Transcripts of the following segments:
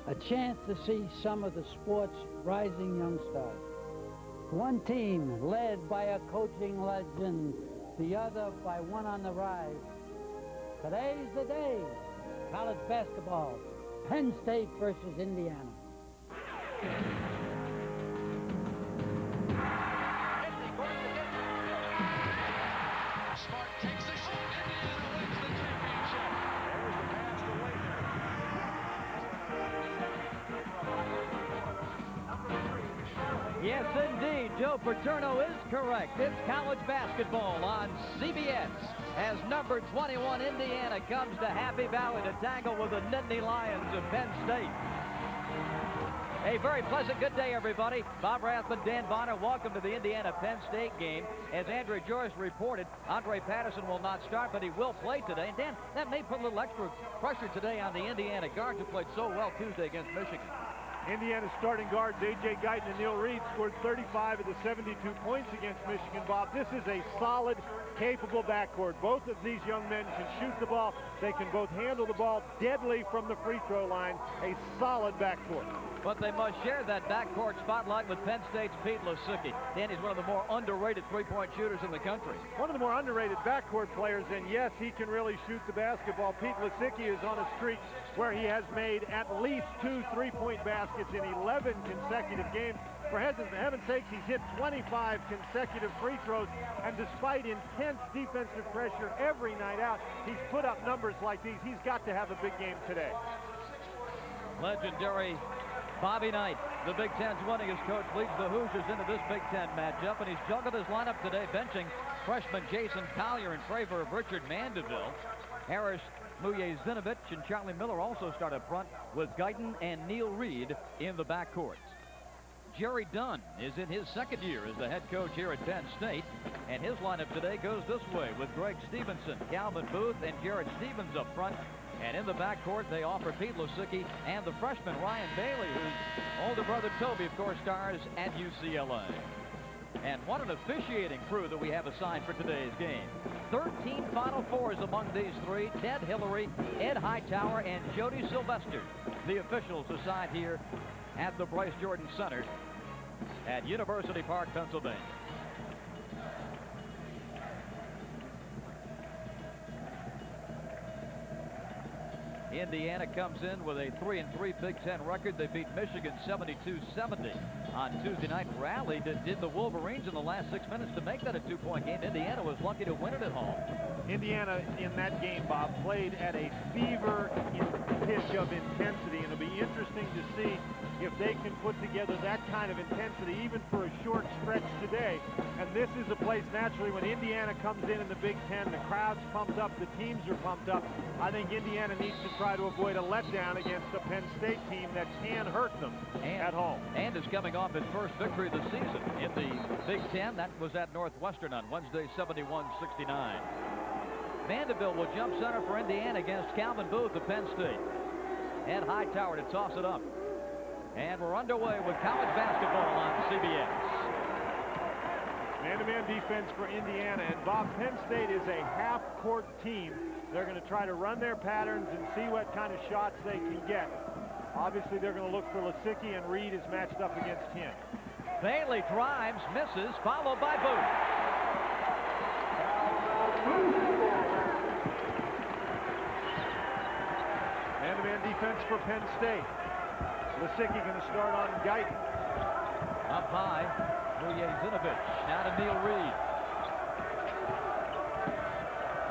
A chance to see some of the sport's rising young stars. One team led by a coaching legend, the other by one on the rise. Today's the day. College basketball. Penn State versus Indiana. Smart takes the shot. Indiana wins the championship. There's the pass to Waitner. Yes, indeed. Joe Paterno is correct. It's college basketball on CBS as number 21 Indiana comes to Happy Valley to tangle with the Nittany Lions of Penn State. A very pleasant good day, everybody. Bob Rathman, Dan Bonner, welcome to the Indiana-Penn State game. As Andrew Joyce reported, Andre Patterson will not start, but he will play today. And Dan, that may put a little extra pressure today on the Indiana guards who played so well Tuesday against Michigan. Indiana's starting guards, A.J. Guyton and Neil Reed, scored 35 of the 72 points against Michigan, Bob. This is a solid, capable backcourt. Both of these young men can shoot the ball. They can both handle the ball deadly from the free throw line. A solid backcourt. But they must share that backcourt spotlight with Penn State's Pete Lasicki. Dan is one of the more underrated three-point shooters in the country. One of the more underrated backcourt players, and yes, he can really shoot the basketball. Pete Lasicki is on a streak where he has made at least 2 3-point baskets in 11 consecutive games. For heaven's sakes, he's hit 25 consecutive free throws, and despite intense defensive pressure every night out, he's put up numbers like these. He's got to have a big game today. Legendary Bobby Knight, the Big Ten's winningest coach, leads the Hoosiers into this Big Ten matchup, and he's juggled his lineup today, benching freshman Jason Collier in favor of Richard Mandeville. Harris, Muye-Zinovich, and Charlie Miller also start up front with Guyton and Neil Reed in the backcourts. Jerry Dunn is in his second year as the head coach here at Penn State, and his lineup today goes this way with Greg Stevenson, Calvin Booth, and Jared Stevens up front. And in the backcourt, they offer Pete Lasicki and the freshman Ryan Bailey, whose older brother Toby, of course, stars at UCLA. And what an officiating crew that we have assigned for today's game. 13 Final Fours among these three: Ted Hillary, Ed Hightower, and Jody Sylvester. The officials assigned here at the Bryce Jordan Center at University Park, Pennsylvania. Indiana comes in with a 3-3 Big Ten record. They beat Michigan 72-70 on Tuesday night. Rallied did the Wolverines in the last 6 minutes to make that a 2-point game. Indiana was lucky to win it at home. Indiana in that game, Bob, played at a fever pitch of intensity, and it'll be interesting to see if they can put together that kind of intensity even for a short stretch today. And this is a place, naturally, when Indiana comes in the Big Ten, the crowd's pumped up, the teams are pumped up. I think Indiana needs to try to avoid a letdown against a Penn State team that can hurt them at home. And is coming off his first victory of the season in the Big Ten. That was at Northwestern on Wednesday, 71-69. Mandeville will jump center for Indiana against Calvin Booth of Penn State. Ed Hightower to toss it up. And we're underway with college basketball on CBS. Man-to-man defense for Indiana. And Bob, Penn State is a half-court team. They're going to try to run their patterns and see what kind of shots they can get. Obviously, they're going to look for Lasicki, and Reed is matched up against him. Bailey drives, misses, followed by Booth. Man-to-man defense for Penn State. Lasicki going to start on Guyton. Up high, Muye-Zinovich. Now to Neil Reed.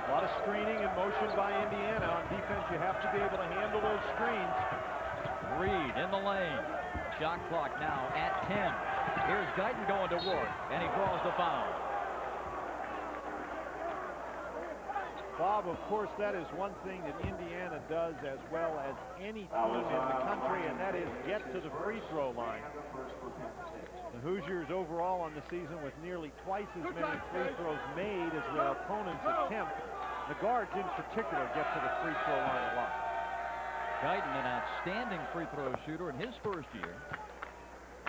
A lot of screening and motion by Indiana. On defense, you have to be able to handle those screens. Reed in the lane. Shot clock now at 10. Here's Guyton going to work, and he draws the foul. Bob, of course, that is one thing that Indiana does as well as any team in the country, and that is get to the free throw line. The Hoosiers overall on the season with nearly twice as many free throws made as their opponents attempt. The guards in particular get to the free throw line a lot. Guyton, an outstanding free throw shooter in his first year.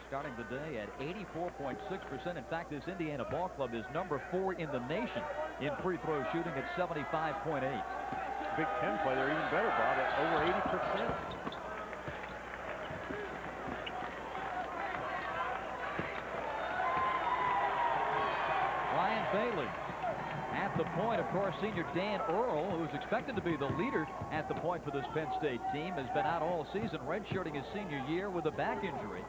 Starting the day at 84.6%. In fact, this Indiana ball club is number 4 in the nation in free throw shooting at 75.8. Big Ten play, they're even better, Bob, at over 80%. of course, senior Dan Earl, who's expected to be the leader at the point for this Penn State team, has been out all season, redshirting his senior year with a back injury.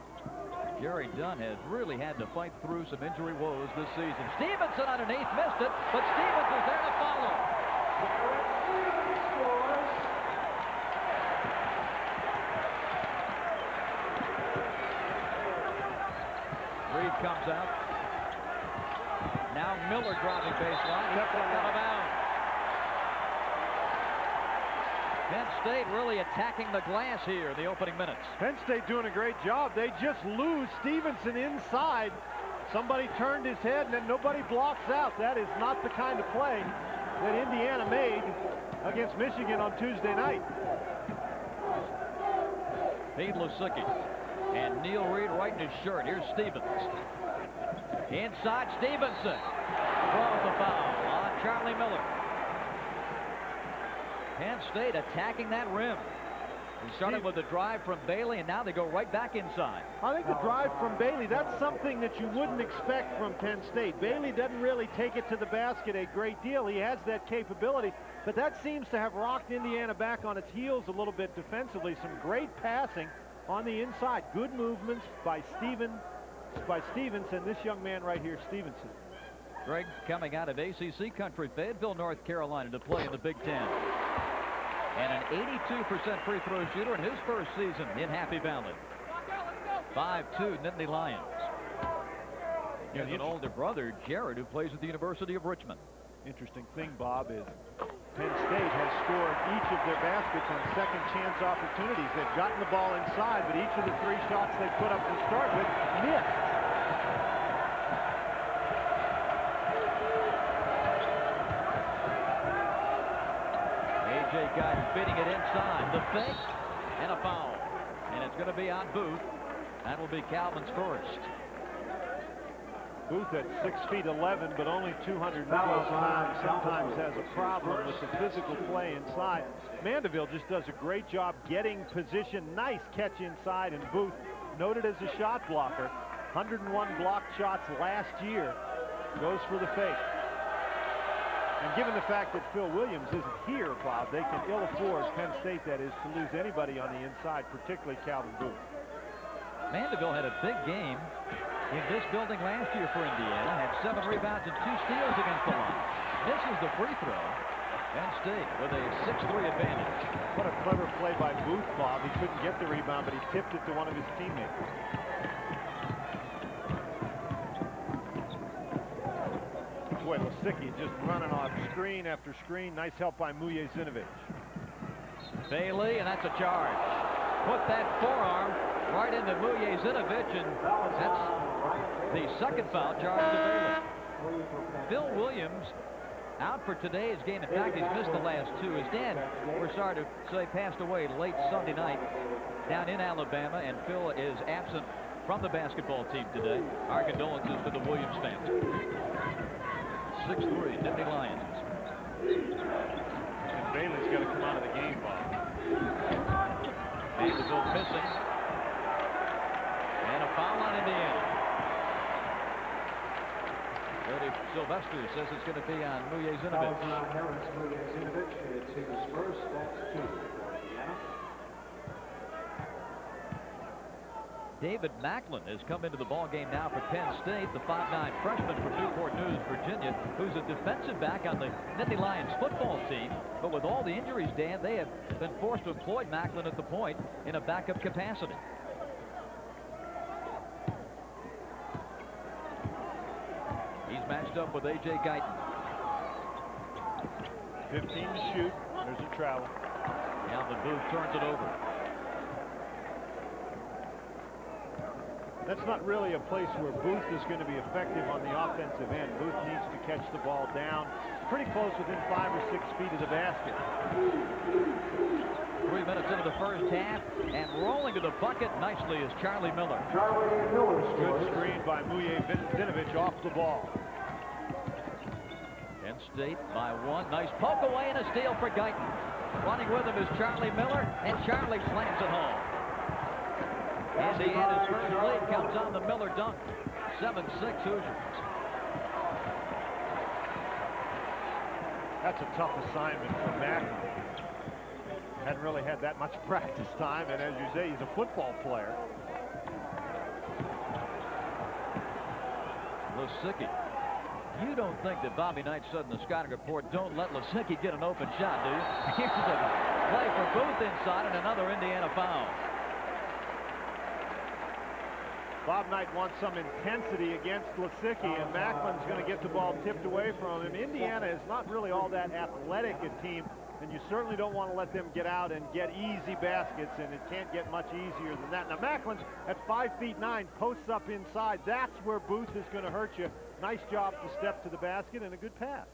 Jerry Dunn has really had to fight through some injury woes this season. Stevenson underneath, missed it, but Stevens is there to follow. Reed comes out. Now Miller driving baseline. He's out of bounds. Penn State really attacking the glass here in the opening minutes. Penn State doing a great job. They just lose Stevenson inside. Somebody turned his head and then nobody blocks out. That is not the kind of play that Indiana made against Michigan on Tuesday night. Pete Lusicki and Neil Reed right in his shirt. Here's Stevens. Inside Stevenson. Throws the foul on Charlie Miller. Penn State attacking that rim. They started with a drive from Bailey, and now they go right back inside. I think the drive from Bailey, that's something that you wouldn't expect from Penn State. Bailey doesn't really take it to the basket a great deal. He has that capability, but that seems to have rocked Indiana back on its heels a little bit defensively. Some great passing on the inside. Good movements by Stevens and this young man right here, Stevenson. Greg coming out of ACC country, Fayetteville, North Carolina, to play in the Big Ten. And an 82% free throw shooter in his first season in Happy Valley. 5'2", Nittany Lions. He has an older brother, Jared, who plays at the University of Richmond. Interesting thing, Bob, is Penn State has scored each of their baskets on second chance opportunities. They've gotten the ball inside, but each of the 3 shots they put up to start with missed. A.J. Guyton feeding it inside. The fake and a foul. And it's going to be on Booth. That will be Calvin's first. Booth at 6'11", but only 200 pounds, sometimes has a problem with the physical play inside. Mandeville just does a great job getting position. Nice catch inside, and Booth, noted as a shot blocker, 101 blocked shots last year, goes for the fake. And given the fact that Phil Williams isn't here, Bob, they can ill afford, Penn State that is, to lose anybody on the inside, particularly Calvin Booth. Mandeville had a big game in this building last year for Indiana. Had 7 rebounds and 2 steals against the line. Misses the free throw. Penn State with a 6-3 advantage. What a clever play by Booth, Bob. He couldn't get the rebound, but he tipped it to one of his teammates. Boy, Lusicki just running off screen after screen. Nice help by Mujezinovich. Bailey, and that's a charge. Put that forearm right into Mujezinovich, and that's the second foul charge to Bailey. Phil Williams out for today's game. In fact, he's missed the last 2. His dad, we're sorry to say, passed away late Sunday night down in Alabama, and Phil is absent from the basketball team today. Our condolences to the Williams fans. 6-3, Nittany Lions. And Bailey's got to come out of the game, Bob. Mandeville missing. And a foul on Indiana. Jody Sylvester says it's going to be on Mujezinovich. It's his first, that's 2. Indiana. David Macklin has come into the ball game now for Penn State, the 5'9" freshman from Newport News, Virginia, who's a defensive back on the Nittany Lions football team. But with all the injuries, Dan, they have been forced to employ Macklin at the point in a backup capacity. He's matched up with A.J. Guyton. 15 to shoot. There's a travel. Calvin Booth turns it over. That's not really a place where Booth is going to be effective on the offensive end. Booth needs to catch the ball down pretty close, within 5 or 6 feet of the basket. 3 minutes into the first half, and rolling to the bucket nicely is Charlie Miller. Good screen by Mujezinovich off the ball. Penn State by 1. Nice poke away and a steal for Guyton. Running with him is Charlie Miller, and Charlie slams it home. Indiana's first lead comes on the Miller dunk. 7-6 Hoosiers. That's a tough assignment for Macklin. Hadn't really had that much practice time, and as you say, he's a football player. Lisicky. You don't think that Bobby Knight said in the scouting report, don't let Lisicky get an open shot, do you? Here's a play for Booth inside and another Indiana foul. Bob Knight wants some intensity against Lisicky, and Macklin's going to get the ball tipped away from him. Indiana is not really all that athletic a team, and you certainly don't want to let them get out and get easy baskets, and it can't get much easier than that. Now Macklin's at 5'9", posts up inside. That's where Booth is going to hurt you. Nice job to step to the basket and a good pass.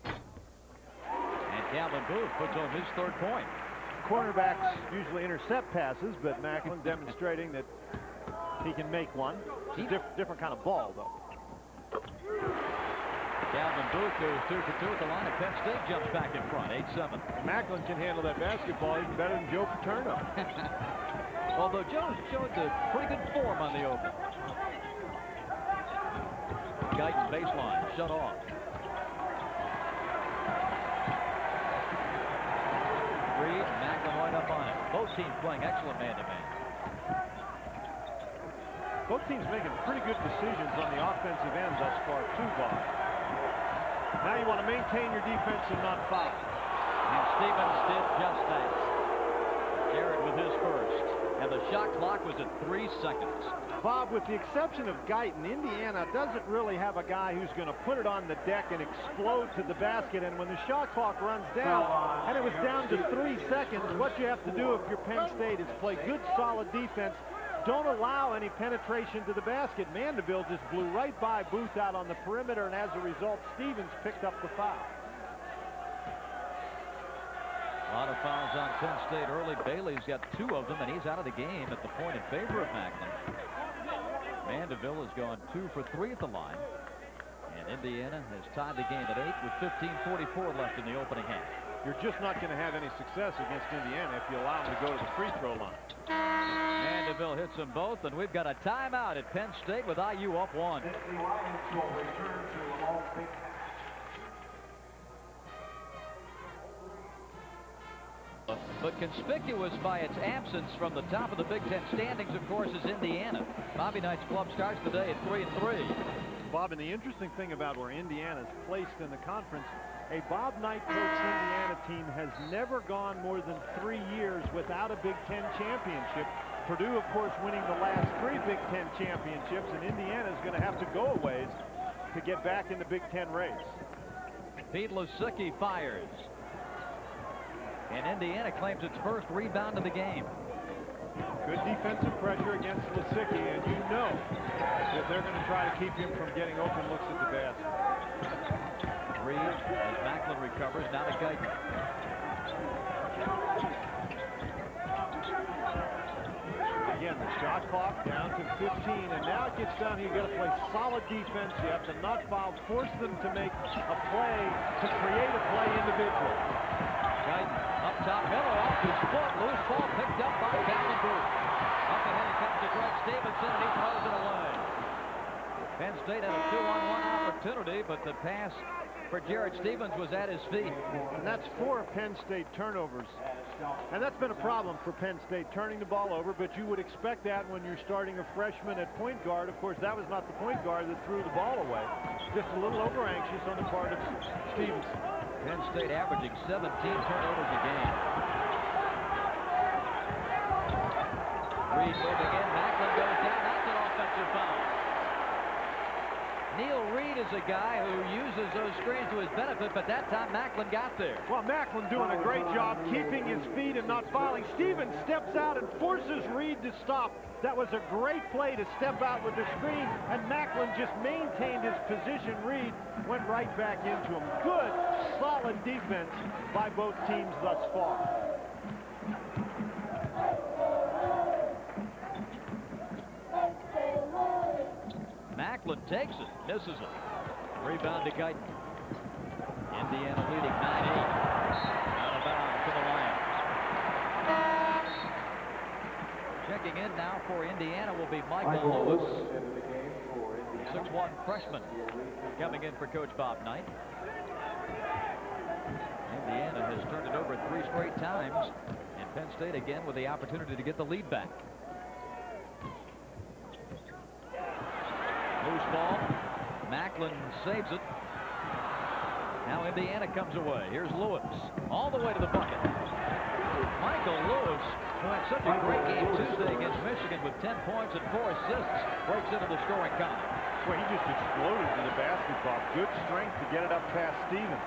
And Calvin Booth puts on his third point. Cornerbacks usually intercept passes, but Macklin demonstrating that he can make one. It's a different kind of ball, though. Calvin Booth goes 2 for 2 at the line, and Penn State jumps back in front, 8-7. Macklin can handle that basketball even better than Joe Paterno. Although Joe showed the pretty good form on the open. Guyton baseline, shut off. Reed and Macklin right up on it. Both teams playing excellent man-to-man. Both teams making pretty good decisions on the offensive end thus far, too, Bob. Now you want to maintain your defense and not foul. And Stevens did just that. Jarrett with his first. And the shot clock was at 3 seconds. Bob, with the exception of Guyton, Indiana doesn't really have a guy who's going to put it on the deck and explode to the basket. And when the shot clock runs down, and it was down to 3 seconds, what you have to do if you're Penn State is play good, solid defense. Don't allow any penetration to the basket. Mandeville just blew right by Booth out on the perimeter, and as a result, Stevens picked up the foul. A lot of fouls on Penn State early. Bailey's got 2 of them, and he's out of the game at the point in favor of Macklin. Mandeville has gone 2 for 3 at the line, and Indiana has tied the game at 8 with 15:44 left in the opening half. You're just not going to have any success against Indiana if you allow them to go to the free throw line. Mandeville hits them both, and we've got a timeout at Penn State with IU up 1. But conspicuous by its absence from the top of the Big Ten standings, of course, is Indiana. Bobby Knight's club starts today at 3-3. Bob, and the interesting thing about where Indiana's placed in the conference, a Bob Knight coached Indiana team has never gone more than 3 years without a Big Ten championship. Purdue, of course, winning the last 3 Big Ten championships, and Indiana is going to have to go a ways to get back in the Big Ten race. Pete Lisicky fires. And Indiana claims its first rebound of the game. Good defensive pressure against Lisicky, and you know that they're going to try to keep him from getting open looks at the basket. Reed, as Macklin recovers, now to Guyton. Again, the shot clock down to 15, and now it gets down here. You got to play solid defense. You have to not foul, force them to make a play, to create a play individually. Guyton up top, Miller off his foot, loose ball picked up by Calvin Booth. Up ahead comes to Greg Stevenson, and he throws it away. Penn State had a 2-on-1 opportunity, but the pass for Jarrett Stevens was at his feet. And that's 4 Penn State turnovers. And that's been a problem for Penn State, turning the ball over, but you would expect that when you're starting a freshman at point guard. Of course, that was not the point guard that threw the ball away. Just a little over-anxious on the part of Stevens. Penn State averaging 17 turnovers a game. Reed moving in, Macklin goes down, that's an offensive foul. Neil Reed is a guy who uses those screens to his benefit, but that time Macklin got there. Well, Macklin doing a great job keeping his feet and not fouling. Stevens steps out and forces Reed to stop. That was a great play to step out with the screen, and Macklin just maintained his position. Reed went right back into him. Good, solid defense by both teams thus far. Macklin takes it, misses it. Rebound to Guyton. Indiana leading 9-8. Out of bounds to the line. Checking in now for Indiana will be Michael Lewis. 6'1" freshman coming in for Coach Bob Knight. Indiana has turned it over 3 straight times, and Penn State again with the opportunity to get the lead back. Loose ball. Macklin saves it. Now Indiana comes away. Here's Lewis all the way to the bucket. Michael Lewis, who had such a great game Tuesday against Michigan with 10 points and 4 assists, breaks into the scoring column. Well, he just exploded to the basketball. Good strength to get it up past Stevens.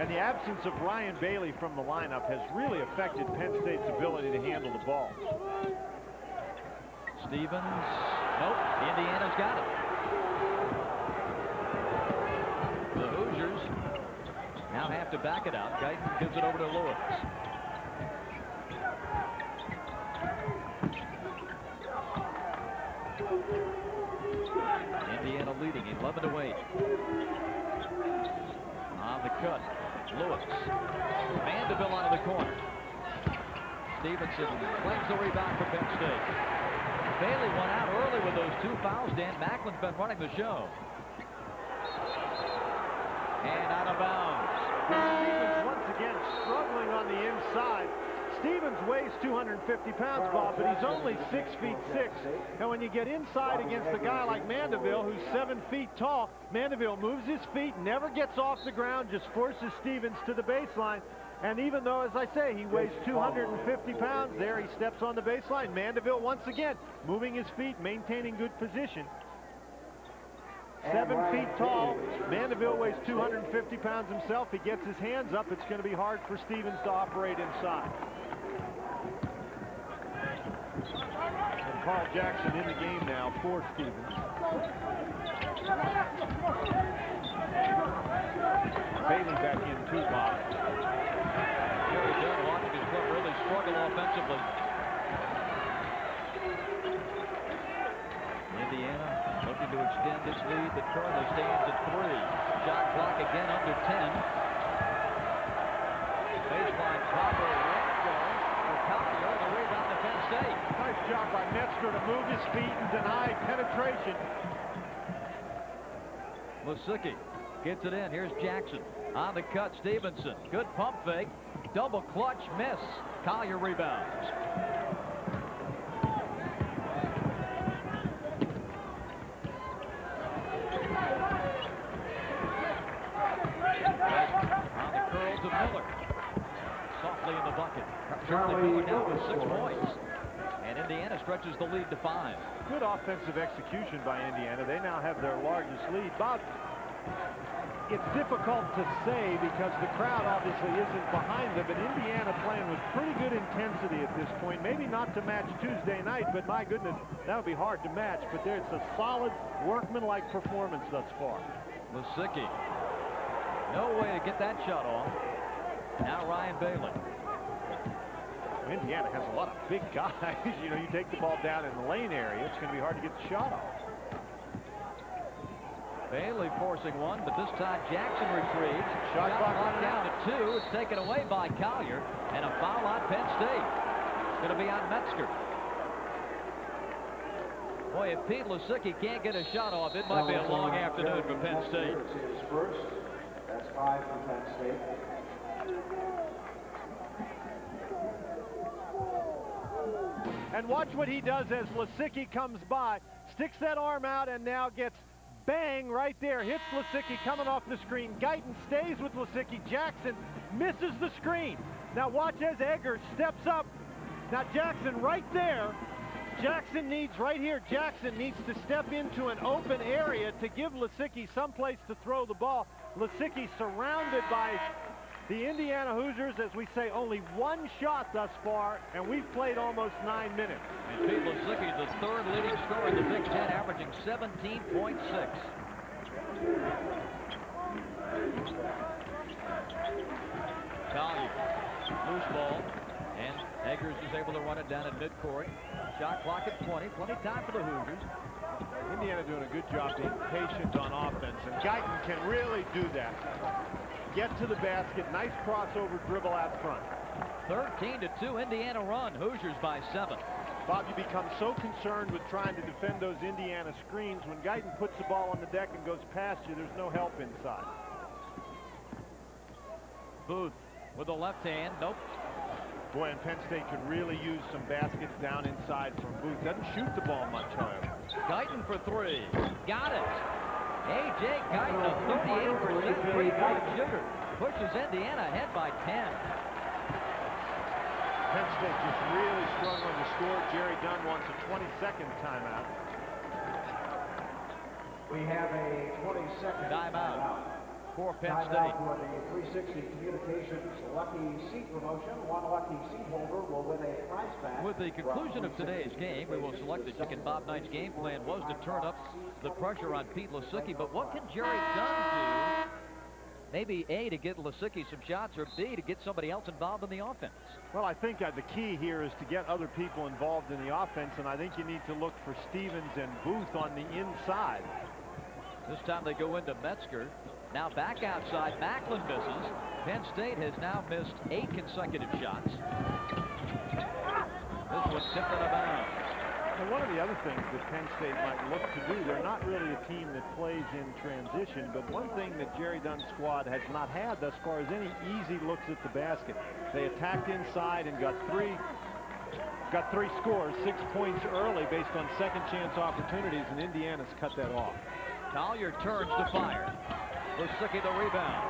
And the absence of Ryan Bailey from the lineup has really affected Penn State's ability to handle the ball. Stevens, nope, Indiana's got it. The Hoosiers now have to back it out. Guyton gives it over to Lewis. Indiana leading 11-8. On the cut, Lewis. Mandeville out of the corner. Stevenson claims the rebound for Penn State. Bailey went out early with those 2 fouls. Dan Macklin's been running the show. And out of bounds. Stevens once again struggling on the inside. Stevens weighs 250 pounds, Bob, but he's only 6'6". And when you get inside against a guy like Mandeville, who's 7 feet tall, Mandeville moves his feet, never gets off the ground, just forces Stevens to the baseline. And even though, as I say, he weighs 250 pounds there, he steps on the baseline. Mandeville once again moving his feet, maintaining good position. 7 feet tall. Mandeville weighs 250 pounds himself. He gets his hands up. It's going to be hard for Stevens to operate inside. And Carl Jackson in the game now for Stevens. Bailey back in too, Bob. Jerry Dunn watching his club really struggle offensively. Indiana looking to extend its lead that currently stands at 3. Shot clock again under 10. Baseline proper for Collier. The rebound to Penn State. Nice job by Metzger to move his feet and deny penetration. Lisicky gets it in. Here's Jackson on the cut. Stevenson, good pump fake, double clutch miss. Collier rebounds. On the curls of Miller. Softly in the bucket. Charlie Miller now with 6 points. And Indiana stretches the lead to 5. Good offensive execution by Indiana. They now have their largest lead. Bob, it's difficult to say because the crowd obviously isn't behind them, but Indiana playing with pretty good intensity at this point. Maybe not to match Tuesday night, but my goodness, that would be hard to match. But there's a solid workmanlike performance thus far. Lisicky. No way to get that shot off. Now Ryan Bailey. Indiana has a lot of big guys. You know, you take the ball down in the lane area, it's going to be hard to get the shot off. Bailey forcing one, but this time Jackson retrieves. Shot clock down to 2. It's taken away by Collier, and a foul on Penn State. It's going to be on Metzger. Boy, if Pete Lisicky can't get a shot off, it might be a long afternoon for Penn State. First, that's 5 for Penn State. And watch what he does as Lisicky comes by, sticks that arm out, and now gets bang right there. Hits Lisicky coming off the screen. Guyton stays with Lisicky. Jackson misses the screen. Now watch as Eggers steps up. Now Jackson right there. Jackson needs right here. Jackson needs to step into an open area to give Lisicky some place to throw the ball. Lisicky surrounded by the Indiana Hoosiers, as we say, only 1 shot thus far, and we've played almost 9 minutes. And Pete Lisicky, the 3rd leading scorer in the Big Ten, averaging 17.6. Collier, loose ball, and Eggers is able to run it down at midcourt. Shot clock at 20, plenty of time for the Hoosiers. Indiana doing a good job being patient on offense, and Guyton can really do that. Get to the basket, nice crossover dribble out front. 13-2 Indiana run, Hoosiers by 7. Bob, you become so concerned with trying to defend those Indiana screens. When Guyton puts the ball on the deck and goes past you, there's no help inside. Booth with the left hand. Nope. Boy, and Penn State could really use some baskets down inside from Booth. Doesn't shoot the ball much, however. Guyton for three. Got it. A.J. Guyton, a 38% three-point shooter. Pushes Indiana ahead by 10. Penn State just really struggling to score. Jerry Dunn wants a 20-second timeout. We have a 20-second timeout for Penn State. Timeout for the 360 Communications Lucky Seat promotion. One lucky seat holder will win a prize pack. With the conclusion of today's game, we will select the Chicken Bob Knight's game plan was to turn up the pressure on Pete Lasicki. But what can Jerry Dunn do? Maybe A, to get Lasicki some shots, or B, to get somebody else involved in the offense. Well, I think the key here is to get other people involved in the offense, and I think you need to look for Stevens and Booth on the inside. This time they go into Metzger. Now back outside. Macklin misses. Penn State has now missed 8 consecutive shots. This was tipped out of bounds. And one of the other things that Penn State might look to do, they're not really a team that plays in transition, but one thing that Jerry Dunn's squad has not had thus far is any easy looks at the basket. They attacked inside and got three scores, 6 points early based on second chance opportunities, and Indiana's cut that off. Collier turns to fire. Lasicki the rebound.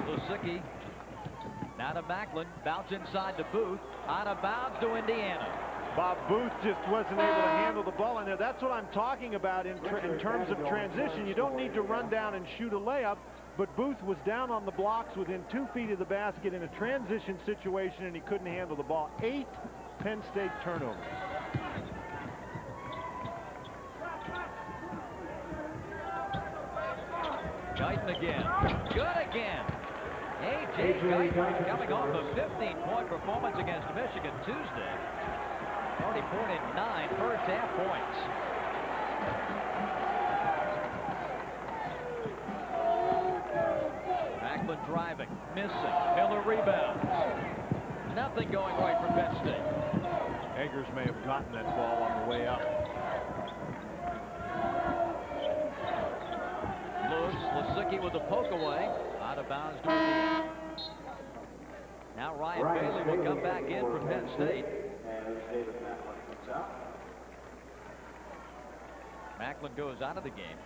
Lasicki now to Macklin. Bounce inside to Booth. Out of bounds to Indiana. Bob Booth just wasn't able to handle the ball in there. That's what I'm talking about in terms of transition. You don't need to run down and shoot a layup, but Booth was down on the blocks within 2 feet of the basket in a transition situation, and he couldn't handle the ball. 8 Penn State turnovers. Guyton again. Good again. A.J. Guyton coming off a 15-point performance against Michigan Tuesday. Already poured in 9 first-half points. Macklin driving, missing. Miller rebounds. Nothing going right for Penn State. Eggers may have gotten that ball on the way up. Lasicki with a poke away. Out of bounds to Indiana. Now Ryan Bailey will come back in for Penn State. Macklin goes out of the game.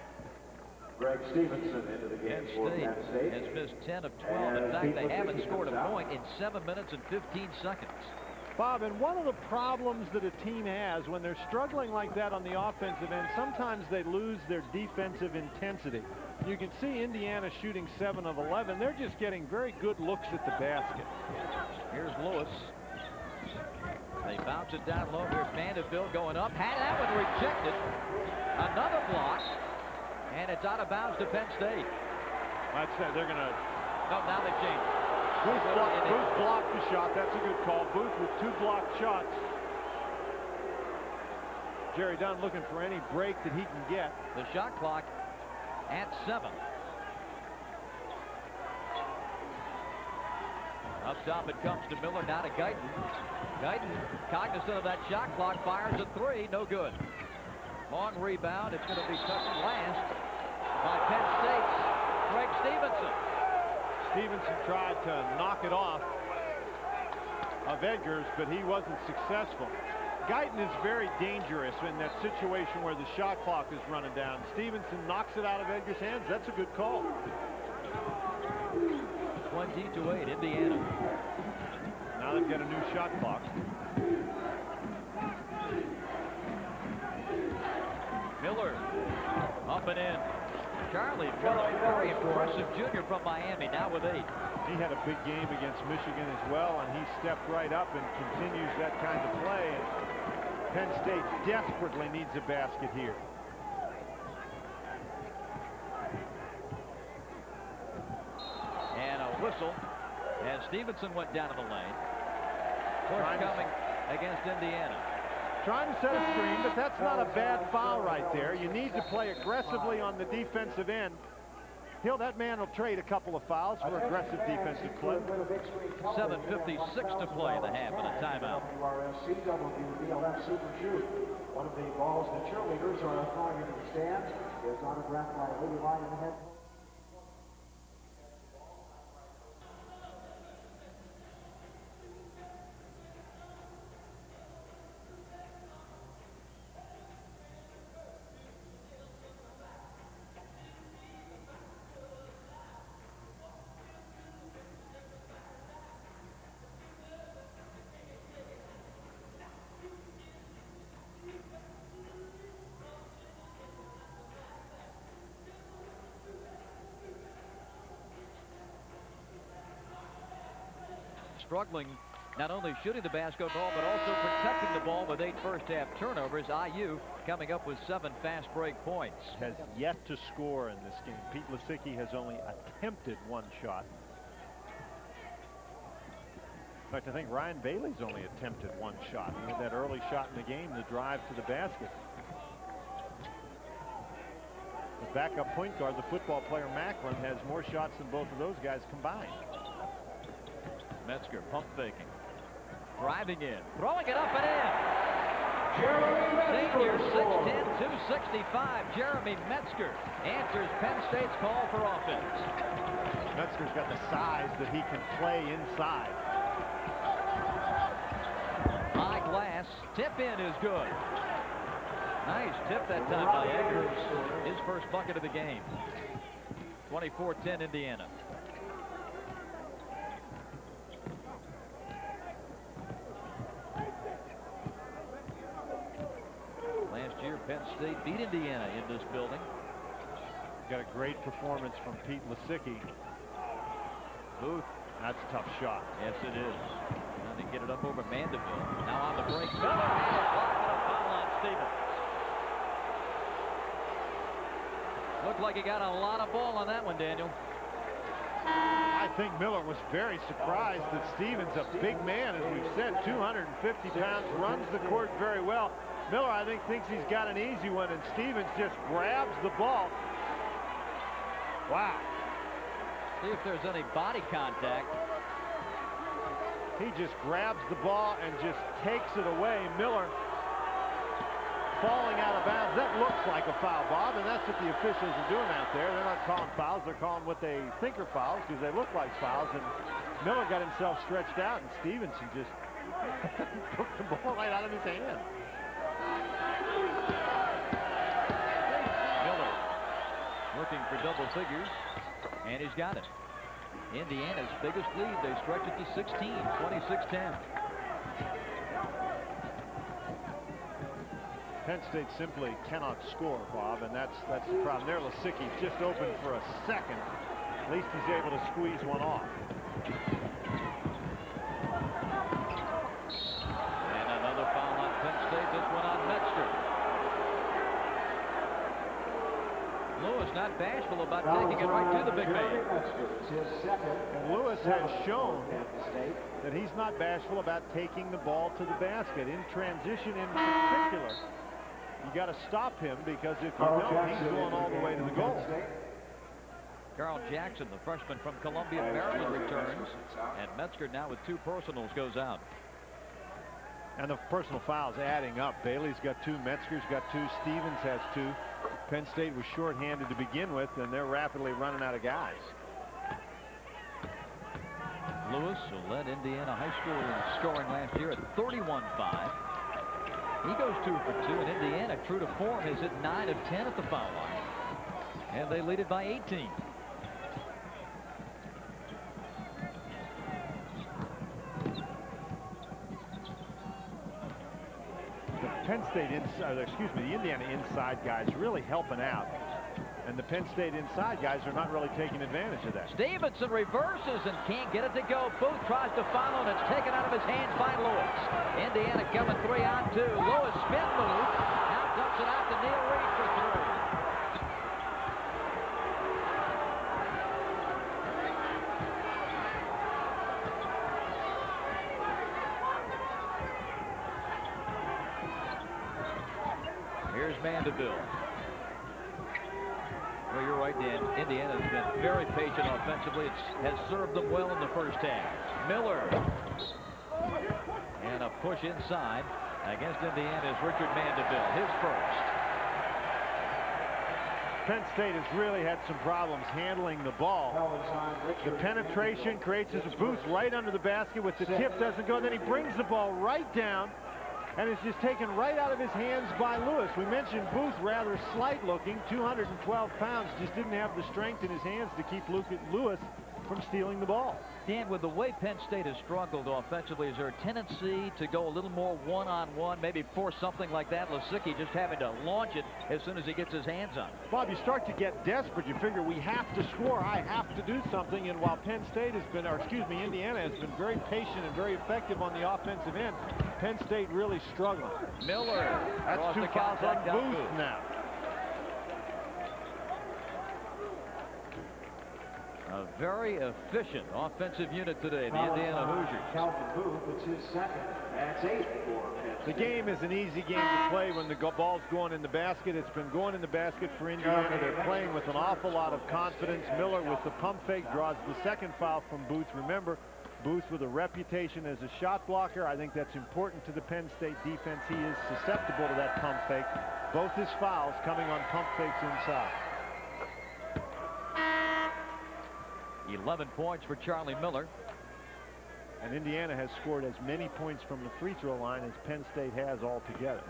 Greg Stevenson into the game for Penn State. Has missed 10 of 12. In fact, they haven't scored a point in 7 minutes and 15 seconds. Bob, and one of the problems that a team has when they're struggling like that on the offensive end, sometimes they lose their defensive intensity. You can see Indiana shooting 7 of 11. They're just getting very good looks at the basket. Here's Lewis. They bounce it down low. Here's Vanderbilt going up. Had that one rejected. Another block. And it's out of bounds to Penn State. That's it. They're going to... No, now they've changed. Booth blocked the shot. That's a good call. Booth with 2 blocked shots. Jerry Dunn looking for any break that he can get. The shot clock at 7. Up top it comes to Miller, now to Guyton. Guyton, cognizant of that shot clock, fires a 3, no good. Long rebound, it's going to be touched last by Penn State's Greg Stevenson. Stevenson tried to knock it off of Eggers, but he wasn't successful. Guyton is very dangerous in that situation where the shot clock is running down. Stevenson knocks it out of Eggers' hands. That's a good call. 20-8, Indiana. Now they've got a new shot clock. Miller up and in. Charlie Miller, very impressive junior from Miami, now with 8. He had a big game against Michigan as well, and he stepped right up and continues that kind of play. And Penn State desperately needs a basket here. And a whistle as Stevenson went down to the lane. Push coming against Indiana. Trying to set a screen, but that's not a bad foul right there. You need to play aggressively on the defensive end. That man will trade a couple of fouls for aggressive defensive play. 7:56 to play in the half and a timeout. One of the balls the cheerleaders are throwing into the stands is autographed by Lee Ryan, the head. struggling not only shooting the basketball, but also protecting the ball with 8 first-half turnovers. IU coming up with 7 fast break points. Has yet to score in this game. Pete Lisicki has only attempted 1 shot. In fact, I think Ryan Bailey's only attempted 1 shot. He had that early shot in the game, the drive to the basket. The backup point guard, the football player Macklin, has more shots than both of those guys combined. Metzger pump faking. Driving in, throwing it up and in. Senior, 6'10", 265. Jeremy Metzger answers Penn State's call for offense. Metzger's got the size that he can play inside. High glass, tip in is good. Nice tip that time by Eggers. His first bucket of the game. 24-10 Indiana. Last year, Penn State beat Indiana in this building. Got a great performance from Pete Lisicki. Booth, that's a tough shot. Yes, it is. Trying to get it up over Mandeville. Now on the break. Miller and a block and a foul on Stevens. Looked like he got a lot of ball on that one, Daniel. I think Miller was very surprised that Stevens, a big man, as we've said, 250 pounds, runs the court very well. Miller, I think, thinks he's got an easy one, and Stevens just grabs the ball. Wow. See if there's any body contact. He just grabs the ball and just takes it away. Miller falling out of bounds. That looks like a foul, Bob, and that's what the officials are doing out there. They're not calling fouls. They're calling what they think are fouls because they look like fouls. And Miller got himself stretched out, and Stevenson just took the ball right out of his hand. Miller looking for double figures, and he's got it. Indiana's biggest lead. They stretch it to 16, 26-10. Penn State simply cannot score, Bob, and that's the problem there. Lisicki's just open for a second. At least he's able to squeeze one off. And another foul on Penn State. This one on Metzger. Lewis not bashful about taking it right to the big man. And Lewis has shown that he's not bashful about taking the ball to the basket. In transition in particular, you got to stop him because if you don't, he's going all the way to the goal. Carl Jackson, the freshman from Columbia, Maryland, returns. And Metzger now with 2 personals goes out. And the personal fouls adding up. Bailey's got 2, Metzger's got 2, Stevens has 2. Penn State was shorthanded to begin with, and they're rapidly running out of guys. Lewis, who led Indiana High School in scoring last year at 31-5. He goes 2 for 2, and Indiana, true to form, has hit 9 of 10 at the foul line. And they lead it by 18. Penn State inside, excuse me, the Indiana inside guys really helping out. And the Penn State inside guys are not really taking advantage of that. Stevenson reverses and can't get it to go. Booth tries to follow, and it's taken out of his hands by Lewis. Indiana coming 3 on 2. Lewis spin move. Now dumps it out to Neil Reed for 3. Here's Mandeville. Well, you're right, Dan. Indiana has been very patient offensively. It has served them well in the first half. Miller. And a push inside against Indiana's Richard Mandeville. His first. Penn State has really had some problems handling the ball. The penetration creates his Booth right under the basket with the tip doesn't go. Then he brings the ball right down. And it's just taken right out of his hands by Lewis. We mentioned Booth, rather slight looking, 212 pounds, just didn't have the strength in his hands to keep Lewis from stealing the ball. Dan, with the way Penn State has struggled offensively, is there a tendency to go a little more one-on-one, maybe force something like that? Lisicky just having to launch it as soon as he gets his hands on it. Bob, you start to get desperate. You figure we have to score. I have to do something. And while Penn State has been, or excuse me, Indiana has been very patient and very effective on the offensive end, Penn State really struggling. Miller. That's 2 fouls on Booth now. A very efficient offensive unit today, the Indiana Hoosiers. Calvin Booth, it's his second. That's 8 for Penn State. The game is an easy game to play when the ball's going in the basket. It's been going in the basket for Indiana. They're playing with an awful lot of confidence. Miller with the pump fake draws the second foul from Booth. Remember, Booth with a reputation as a shot blocker. I think that's important to the Penn State defense. He is susceptible to that pump fake. Both his fouls coming on pump fakes inside. 11 points for Charlie Miller. And Indiana has scored as many points from the free throw line as Penn State has altogether.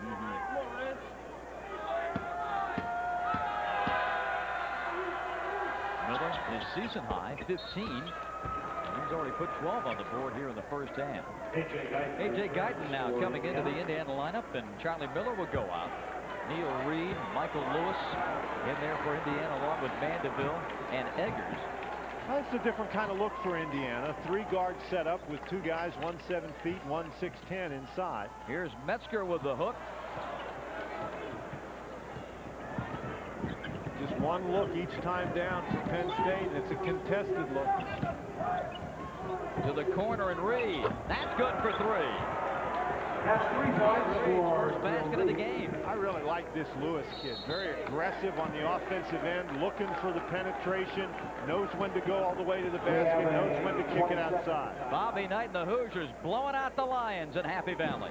Miller, his season high, 15. He's already put 12 on the board here in the first half. A.J. Guyton now coming into the Indiana lineup, and Charlie Miller will go out. Neil Reed, Michael Lewis in there for Indiana, along with Mandeville and Eggers. That's a different kind of look for Indiana. 3 guard setup with 2 guys, one 7 feet, one 6'10" inside. Here's Metzger with the hook. Just one look each time down for Penn State, and it's a contested look. To the corner, and Reed. That's good for 3. That's 3 points for First basket of the game. I really like this Lewis kid. Very aggressive on the offensive end, looking for the penetration, knows when to go all the way to the basket, knows when to kick it outside. Bobby Knight and the Hoosiers blowing out the Lions in Happy Valley.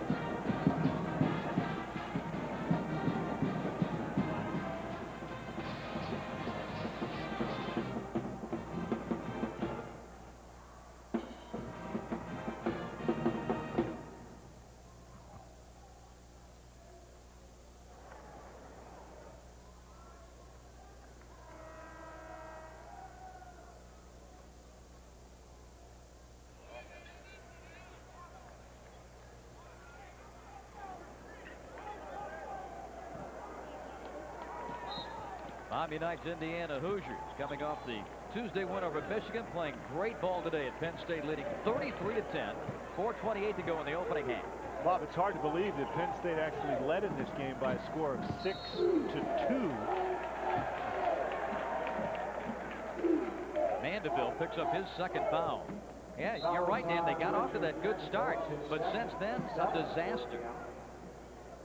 Bobby Knight's Indiana Hoosiers coming off the Tuesday win over Michigan, playing great ball today at Penn State, leading 33-10, 4:28 to go in the opening half. Bob, it's hard to believe that Penn State actually led in this game by a score of 6-2. Mandeville picks up his second foul. Yeah, you're right, Dan. They got off to that good start, but since then, a disaster.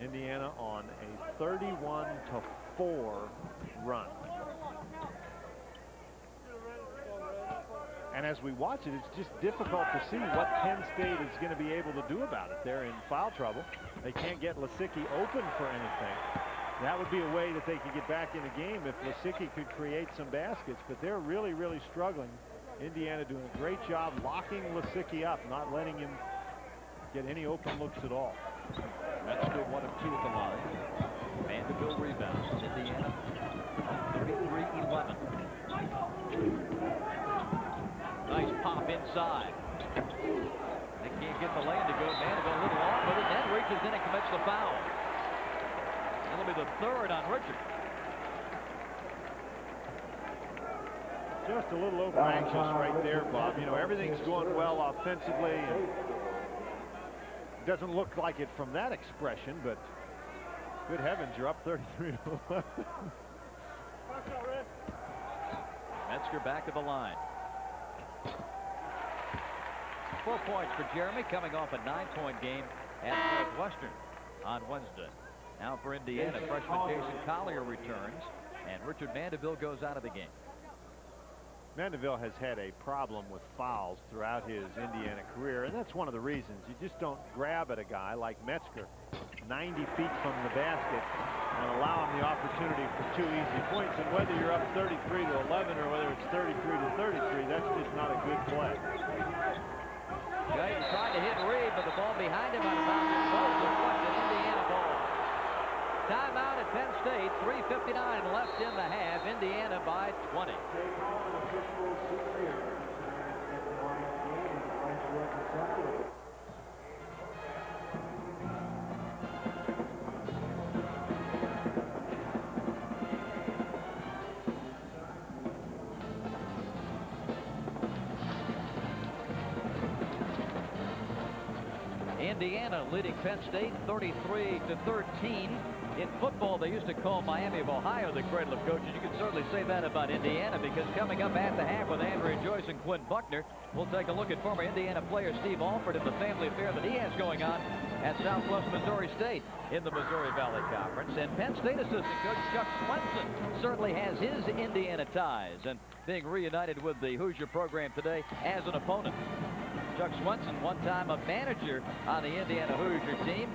Indiana on a 31-4 run. And as we watch it, it's just difficult to see what Penn State is going to be able to do about it. They're in foul trouble. They can't get Lisicky open for anything. That would be a way that they could get back in the game if Lisicky could create some baskets, but they're really, really struggling. Indiana doing a great job locking Lisicky up, not letting him get any open looks at all. Metzger 1 of 2 at the line. Mandeville rebounds. Indiana 33-11. Nice pop inside. They can't get the lane to go. Mandeville a little off with it, then reaches in and commits the foul. That'll be the 3rd on Richard. Just a little over anxious right there, Bob. You know, everything's going well offensively, and it doesn't look like it from that expression, but good heavens, you're up 33-11. Metzger back to the line. 4 points for Jeremy, coming off a 9-point game at Northwestern on Wednesday. Now for Indiana, freshman Jason Collier returns, and Richard Mandeville goes out of the game. Mandeville has had a problem with fouls throughout his Indiana career, and that's one of the reasons. You just don't grab at a guy like Metzger 90 feet from the basket and allow him the opportunity for 2 easy points. And whether you're up 33-11 or whether it's 33-33, that's just not a good play. Guyton tried to hit Reed, but the ball behind him out of bounds. Ball deflected, Indiana ball. Timeout at Penn State, 3:59 left in the half. Indiana by 20. Indiana leading Penn State 33-13. In football, they used to call Miami of Ohio the cradle of coaches. You can certainly say that about Indiana, because coming up at the half with Andrea Joyce and Quinn Buckner, we'll take a look at former Indiana player Steve Alford and the family affair that he has going on at Southwest Missouri State in the Missouri Valley Conference. And Penn State assistant coach Chuck Swenson certainly has his Indiana ties, and being reunited with the Hoosier program today as an opponent. Chuck Swenson, one time a manager on the Indiana Hoosier team.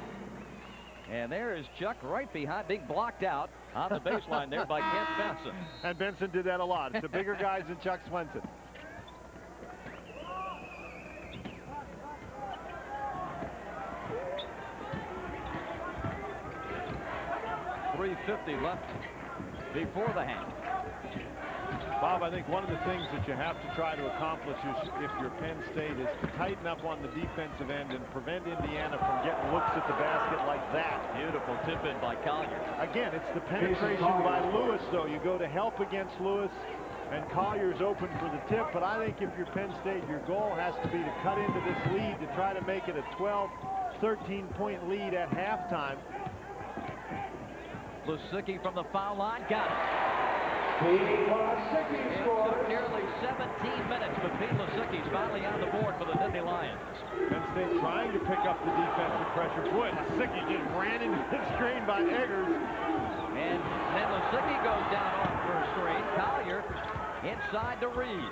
And there is Chuck right behind, being blocked out on the baseline there by Kent Benson. And Benson did that a lot. It's the bigger guys than Chuck Swenson. .350 left before the half. Bob, I think one of the things that you have to try to accomplish if you're Penn State is to tighten up on the defensive end and prevent Indiana from getting looks at the basket like that. Beautiful tip in by Collier. Again, it's the penetration by Lewis, though. You go to help against Lewis, and Collier's open for the tip. But I think if you're Penn State, your goal has to be to cut into this lead to try to make it a 12, 13-point lead at halftime. Lusicki from the foul line, got it. Pete It Lusicki took scores. nearly 17 minutes, but Pete Lusicki's finally on the board for the Nittany Lions. Penn State trying to pick up the defensive pressure. Boy, Lusicki just ran into the screen by Eggers. And then Lusicki goes down off for a screen. Collier inside to Reed.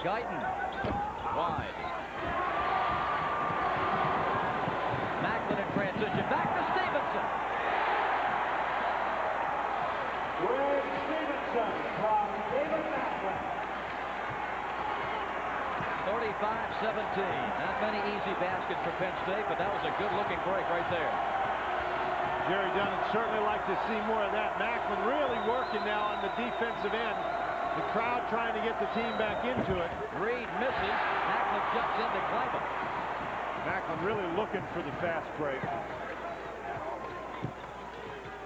Guyton wide. Macklin in transition. Back to Stevenson. Greg Stevenson from David Macklin. 35-17. Not many easy baskets for Penn State, but that was a good-looking break right there. Jerry Dunn would certainly like to see more of that. Macklin really working now on the defensive end. The crowd trying to get the team back into it. Reed misses. Macklin jumps in to claim it. Macklin really looking for the fast break.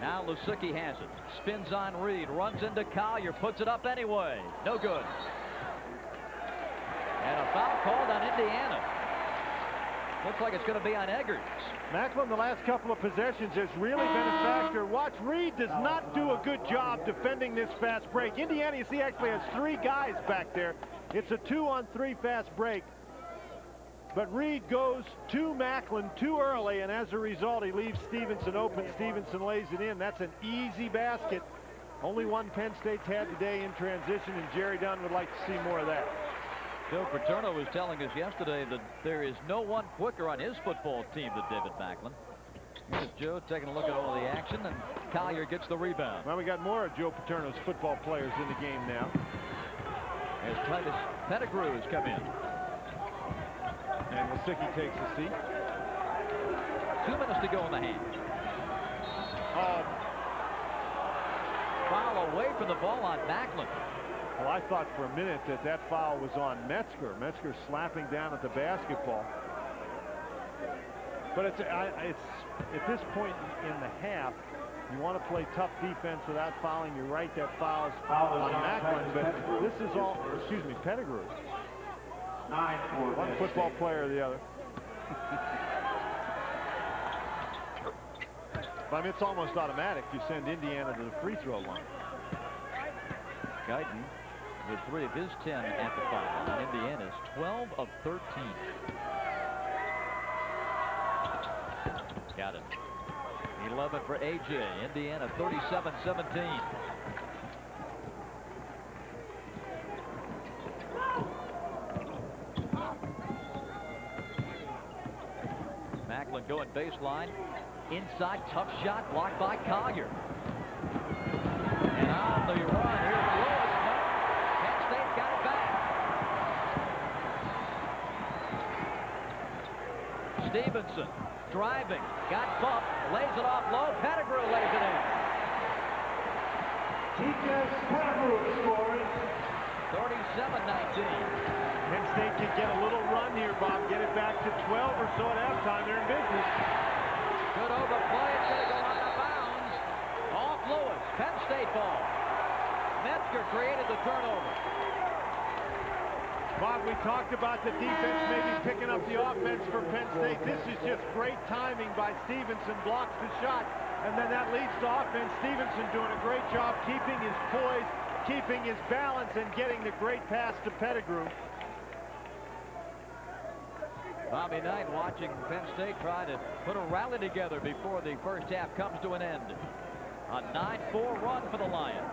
Now Lusicki has it. Spins on Reed. Runs into Collier. Puts it up anyway. No good. And a foul called on Indiana. Looks like it's going to be on Eggers. Macklin, the last couple of possessions, has really been a factor. Watch, Reed does not do a good job defending this fast break. Indiana, you see, actually has 3 guys back there. It's a 2-on-3 fast break. But Reed goes to Macklin too early, and as a result, he leaves Stevenson open. Stevenson lays it in. That's an easy basket. Only one Penn State's had today in transition, and Jerry Dunn would like to see more of that. Joe Paterno was telling us yesterday that there is no one quicker on his football team than David Macklin. Here's Joe taking a look at all the action, and Collier gets the rebound. Well, we got more of Joe Paterno's football players in the game now. As Titus Pettigrew has come in. And Lusicki takes a seat. 2 minutes to go in the half. Foul away from the ball on Macklin. Well, I thought for a minute that that foul was on Metzger. Metzger slapping down at the basketball. But it's at this point in the half, you want to play tough defense without fouling. You're right, that foul's on Macklin, but this is all, excuse me, Pettigrew. One football player or the other. But I mean, it's almost automatic. You send Indiana to the free throw line. Guyton with 3 of his 10 at the foul. And Indiana's 12 of 13. Got it. 11 for A.J. Indiana 37-17. Macklin going baseline. Inside, tough shot, blocked by Collier. And on the run, here's Lewis. No, Penn State got it back. Stevenson driving, got bumped, lays it off low. Pettigrew lays it in. T.J. Pettigrew scores. 37-19. Penn State can get a little run here, Bob. Get it back to 12 or so at halftime. They're in business. Good overplay. It's going to go out of bounds. Off Lewis. Penn State ball. Metzger created the turnover. Bob, we talked about the defense maybe picking up the offense for Penn State. This is just great timing by Stevenson. Blocks the shot, and then that leads to offense. Stevenson doing a great job keeping his poise, keeping his balance, and getting the great pass to Pettigrew. Bobby Knight watching Penn State try to put a rally together before the first half comes to an end. A 9-4 run for the Lions.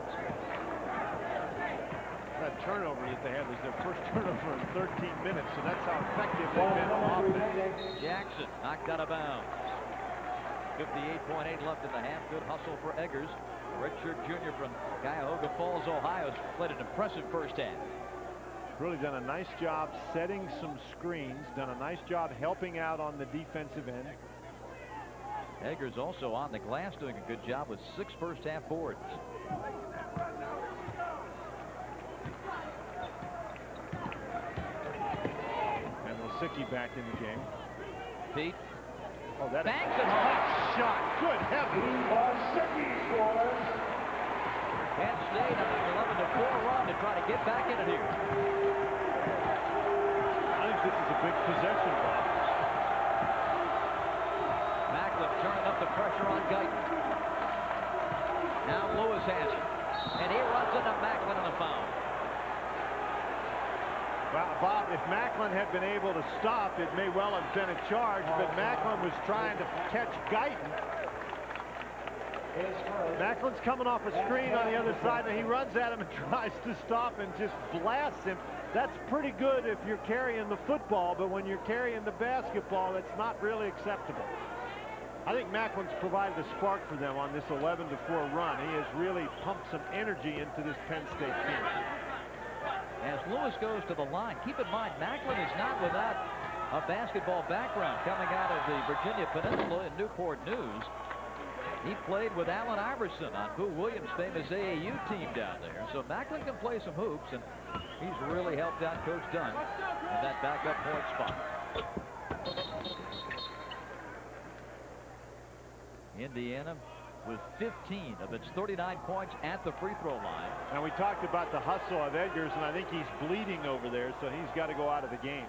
That turnover that they had was their first turnover in 13 minutes, so that's how effective they've been on offense. Jackson knocked out of bounds. 58.8 left in the half. Good hustle for Eggers. Redshirt junior from Cuyahoga Falls, Ohio, has played an impressive first half. Really done a nice job setting some screens, done a nice job helping out on the defensive end. Eggers also on the glass doing a good job with 6 first half boards. And Lisicky back in the game. Pete. Oh, that banks is it a home. shot. Good heavens. Lisicky scores. Penn State on an 11-4 run to try to get back in it here. I think this is a big possession, Bob. Macklin turning up the pressure on Guyton. Now Lewis has it. And he runs into Macklin on the foul. Well, Bob, if Macklin had been able to stop, it may well have been a charge, but Macklin was trying to catch Guyton. Macklin's coming off a screen on the other side, and he runs at him and tries to stop and just blasts him. That's pretty good if you're carrying the football, but when you're carrying the basketball, that's not really acceptable. I think Macklin's provided a spark for them on this 11-4 run. He has really pumped some energy into this Penn State team. As Lewis goes to the line, keep in mind, Macklin is not without a basketball background coming out of the Virginia Peninsula in Newport News. He played with Allen Iverson on Boo Williams' famous AAU team down there. So Macklin can play some hoops, and he's really helped out Coach Dunn in that backup point spot. Indiana with 15 of its 39 points at the free throw line. And we talked about the hustle of Eggers, and I think he's bleeding over there, so he's got to go out of the game.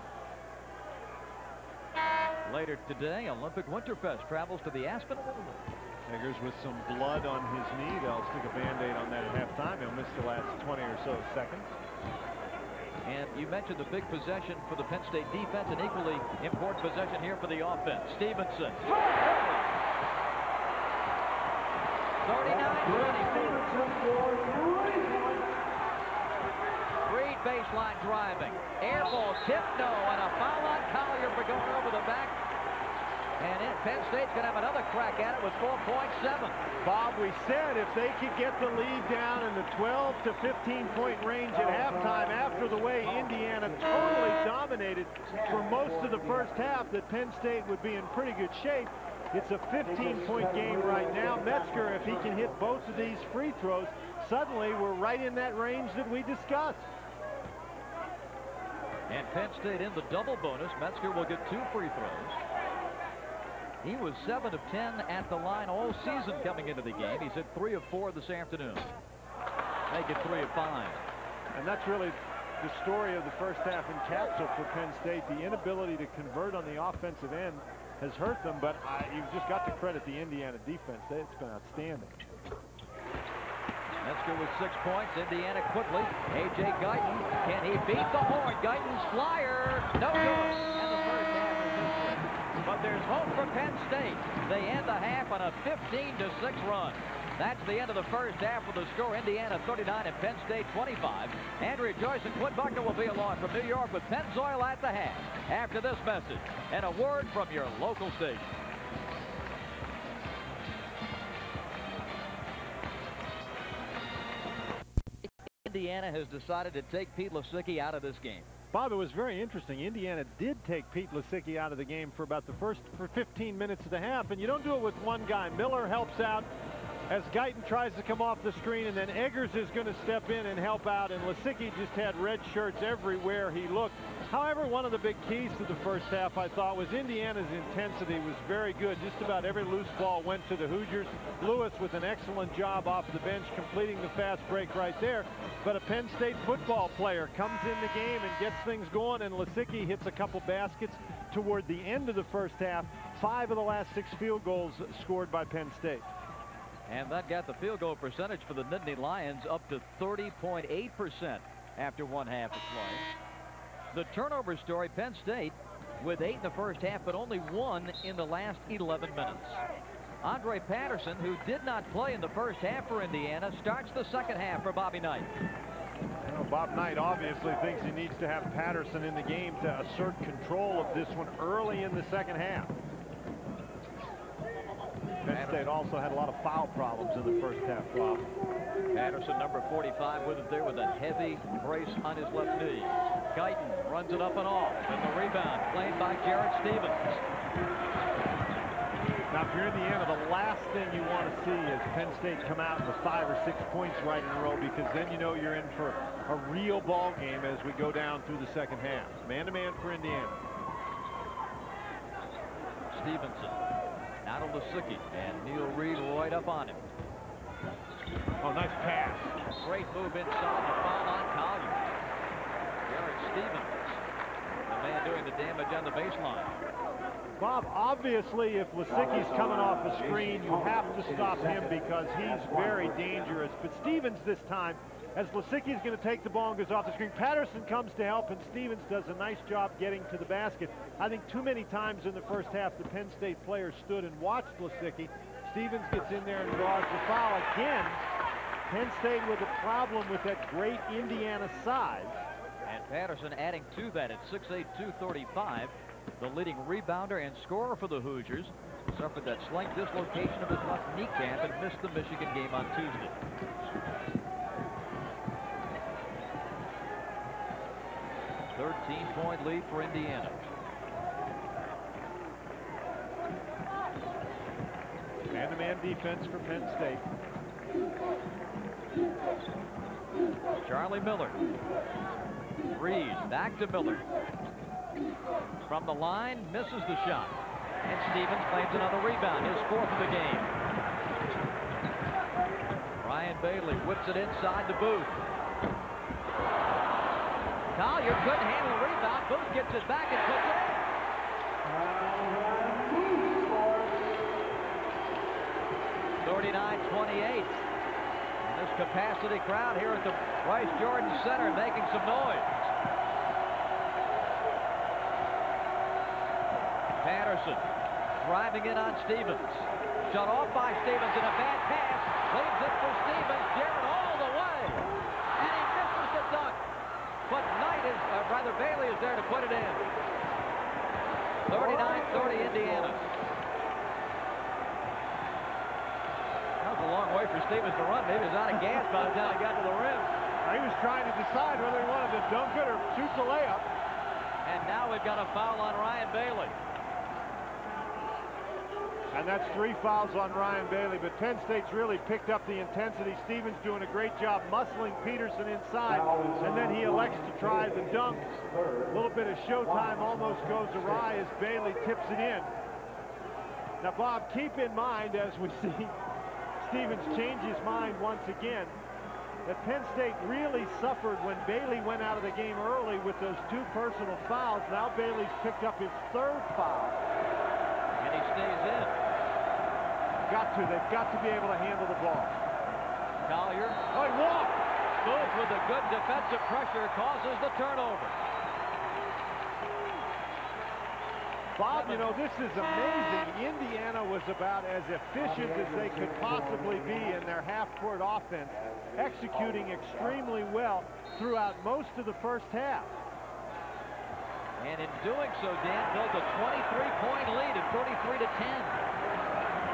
Later today, Olympic Winterfest travels to the Aspen. Eggers with some blood on his knee. They'll stick a Band-Aid on that at halftime. He'll miss the last 20 or so seconds. And you mentioned the big possession for the Penn State defense, an equally important possession here for the offense. Stevenson. 39-24. Reed baseline driving. Air ball, tip no, and a foul on Collier for going over the back. And Penn State's going to have another crack at it with 4.7. Bob, we said if they could get the lead down in the 12 to 15-point range at halftime after the way Indiana totally dominated for most of the first half, that Penn State would be in pretty good shape. It's a 15-point game right now. Metzger, if he can hit both of these free throws, suddenly we're right in that range that we discussed. And Penn State in the double bonus. Metzger will get 2 free throws. He was 7 of 10 at the line all season coming into the game. He's hit 3 of 4 this afternoon. Make it 3 of 5. And that's really the story of the first half in capsule for Penn State. The inability to convert on the offensive end has hurt them, but you've just got to credit the Indiana defense. It's been outstanding. Metzger with 6 points. Indiana quickly. A.J. Guyton. Can he beat the horn? Guyton's flyer. No good. And the first half is this. But there's hope for Penn State. They end the half on a 15-6 run. That's the end of the first half with the score. Indiana 39 and Penn State 25. Andrea Joyce and Quinn Buckner will be along from New York with Pennzoil at the half. After this message and a word from your local station. Indiana has decided to take Pete Lisicky out of this game. Bob, it was very interesting. Indiana did take Pete Lisicky out of the game for about the first 15 minutes of the half, and you don't do it with one guy. Miller helps out. as Guyton tries to come off the screen, and then Eggers is going to step in and help out, and Lisicky just had red shirts everywhere he looked. However, one of the big keys to the first half, I thought, was Indiana's intensity was very good. Just about every loose ball went to the Hoosiers. Lewis with an excellent job off the bench, completing the fast break right there. But a Penn State football player comes in the game and gets things going, and Lisicky hits a couple baskets toward the end of the first half. 5 of the last 6 field goals scored by Penn State. And that got the field goal percentage for the Nittany Lions up to 30.8% after one half of play. The turnover story, Penn State with 8 in the first half, but only 1 in the last 11 minutes. Andre Patterson, who did not play in the first half for Indiana, starts the second half for Bobby Knight. Well, Bob Knight obviously thinks he needs to have Patterson in the game to assert control of this one early in the second half. Penn State also had a lot of foul problems in the first half, Bob. Patterson, number 45, with it there with a heavy brace on his left knee. Guyton runs it up and off, and the rebound played by Jarrett Stevens. Now, if you're Indiana, the last thing you want to see is Penn State come out with 5 or 6 points right in a row, because then you know you're in for a real ball game as we go down through the second half. Man-to-man for Indiana. Stevenson. Now to Lisicky, and Neil Reed right up on him. Oh, nice pass. Great move inside, the foul on Collier. Jarrett Stevens, the man doing the damage on the baseline. Bob, obviously, if Lisicky's coming off a screen, you have to stop him because he's very dangerous. But Stevens this time, as Lisicky's going to take the ball and goes off the screen, Patterson comes to help, and Stevens does a nice job getting to the basket. I think too many times in the first half, the Penn State players stood and watched Lisicky. Stevens gets in there and draws the foul again. Penn State with a problem with that great Indiana size. And Patterson adding to that at 6'8", 235. The leading rebounder and scorer for the Hoosiers suffered that slight dislocation of his left kneecap and missed the Michigan game on Tuesday. A 13-point lead for Indiana. Man-to-man defense for Penn State. Charlie Miller. Reed back to Miller. From the line, misses the shot. And Stevens claims another rebound, his 4th of the game. Ryan Bailey whips it inside to Booth. Collier couldn't handle the rebound. Booth gets it back and puts it in. 39-28. And this capacity crowd here at the Rice Jordan Center making some noise. Patterson driving in on Stevens. Shut off by Stevens, and a bad pass. Leaves it for Stevens. Jarrett all the way. And he misses the dunk. But Knight is, rather Bailey is there to put it in. 39-30 Indiana. That was a long way for Stevens to run. Maybe he was out of gas by the time he got to the rim. He was trying to decide whether he wanted to dunk it or shoot the layup. And now we've got a foul on Ryan Bailey. And that's 3 fouls on Ryan Bailey, but Penn State's really picked up the intensity. Stevens doing a great job muscling Peterson inside, and then he elects to try the dunk. A little bit of showtime almost goes awry as Bailey tips it in. Now, Bob, keep in mind as we see Stevens change his mind once again, that Penn State really suffered when Bailey went out of the game early with those 2 personal fouls. Now Bailey's picked up his 3rd foul. And he stays in. They've got to be able to handle the ball. Collier. Oh, he walked. Booth with the good defensive pressure causes the turnover. Bob, you know, this is amazing. Indiana was about as efficient as they could possibly be in their half-court offense, executing extremely well throughout most of the first half. And in doing so, Dan built a 23-point lead at 33-10.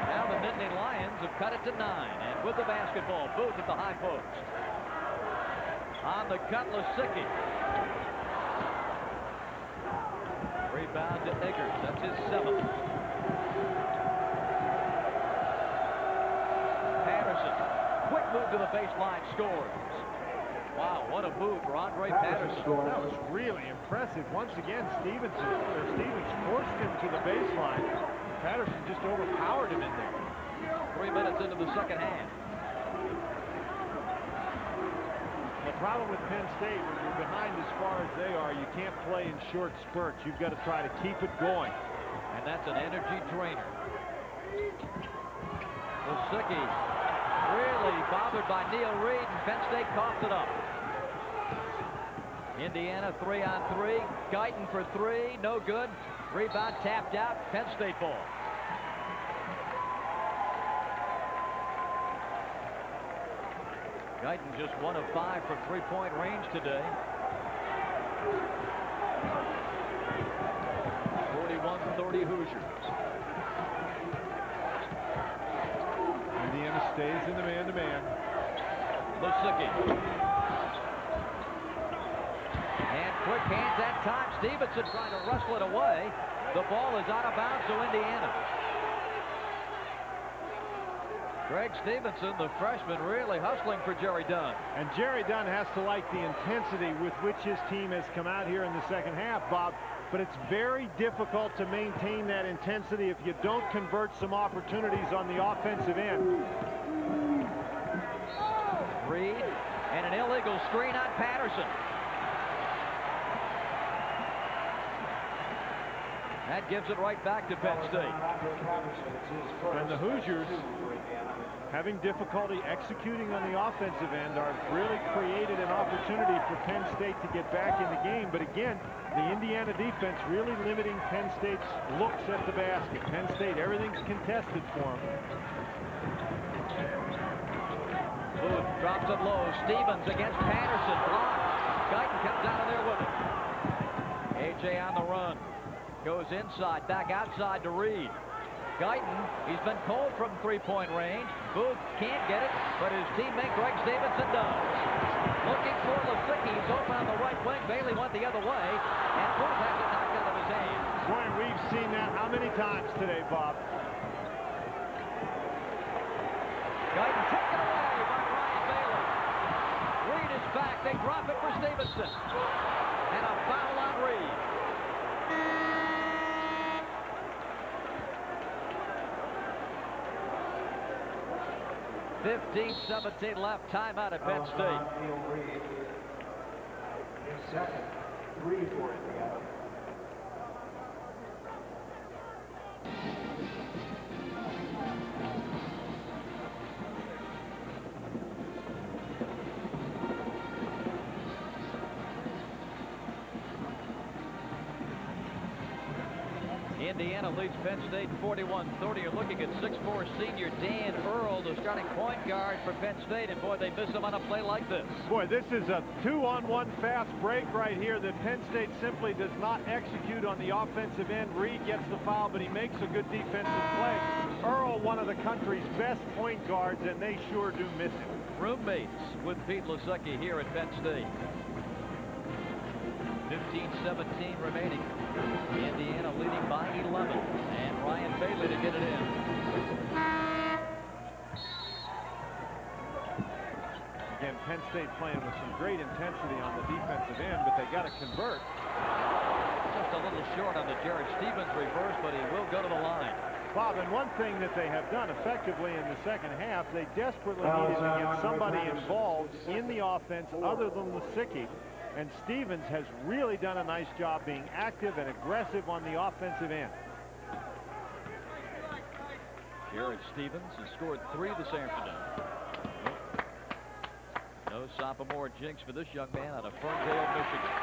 Now the Nittany Lions have cut it to 9. And with the basketball, Booth at the high post. On the cut, Lisicky. Rebound to Eggers. That's his 7th. the baseline, scores. Wow, what a move for Andre Patterson. That was really impressive. Once again, Stevens forced him to the baseline. Patterson just overpowered him in there. 3 minutes into the second half. The problem with Penn State, when you're behind as far as they are, you can't play in short spurts. You've got to try to keep it going. And that's an energy drainer. Lisicky really bothered by Neil Reed, and Penn State coughed it up. Indiana 3-on-3. Guyton for 3, no good. Rebound tapped out. Penn State ball. Guyton just 1 of 5 from three-point range today. 41-30 Hoosiers. Indiana stays in the man-to-man. Lisicky. And quick hands that time. Stevenson trying to wrestle it away. The ball is out of bounds to Indiana. Greg Stevenson, the freshman, really hustling for Jerry Dunn. And Jerry Dunn has to like the intensity with which his team has come out here in the second half, Bob. But it's very difficult to maintain that intensity if you don't convert some opportunities on the offensive end. Reed, and an illegal screen on Patterson. That gives it right back to Penn State. And the Hoosiers, having difficulty executing on the offensive end, are really created an opportunity for Penn State to get back in the game. But again, the Indiana defense really limiting Penn State's looks at the basket. Penn State, everything's contested for them. Booth drops it low. Stevens against Patterson. Blocked. Guyton comes out of there with it. A.J. on the run. Goes inside, back outside to Reed. Guyton, he's been cold from three-point range. Booth can't get it, but his teammate Greg Stevenson does. Looking for Lisicky. He's open on the right wing. Bailey went the other way, and Booth has it knocked out of his hand. Boy, we've seen that how many times today, Bob? Guyton taken away by Ryan Bailey. Reed is back. They drop it for Stevenson. And a foul on Reed. 15-17 left. Timeout at Penn State. Second, 3 for Indiana. Indiana leads Penn State 41-30. You're looking at 6'4" senior Dan Earl, the starting point guard for Penn State, and boy, they miss him on a play like this. Boy, this is a 2-on-1 fast break right here that Penn State simply does not execute on the offensive end. Reed gets the foul, but he makes a good defensive play. Earl, one of the country's best point guards, and they sure do miss him. Roommates with Pete Lisicky here at Penn State. 15-17 remaining. Indiana leading by 11. And Ryan Bailey to get it in. Again, Penn State playing with some great intensity on the defensive end, but they got to convert. Just a little short on the Jared Stevens reverse, but he will go to the line. Bob, and one thing that they have done effectively in the second half, they desperately needed to get somebody involved in the offense other than Lisicky. And Stevens has really done a nice job being active and aggressive on the offensive end. Jared Stevens has scored 3 this afternoon. No sophomore jinx for this young man out of Ferndale, Michigan.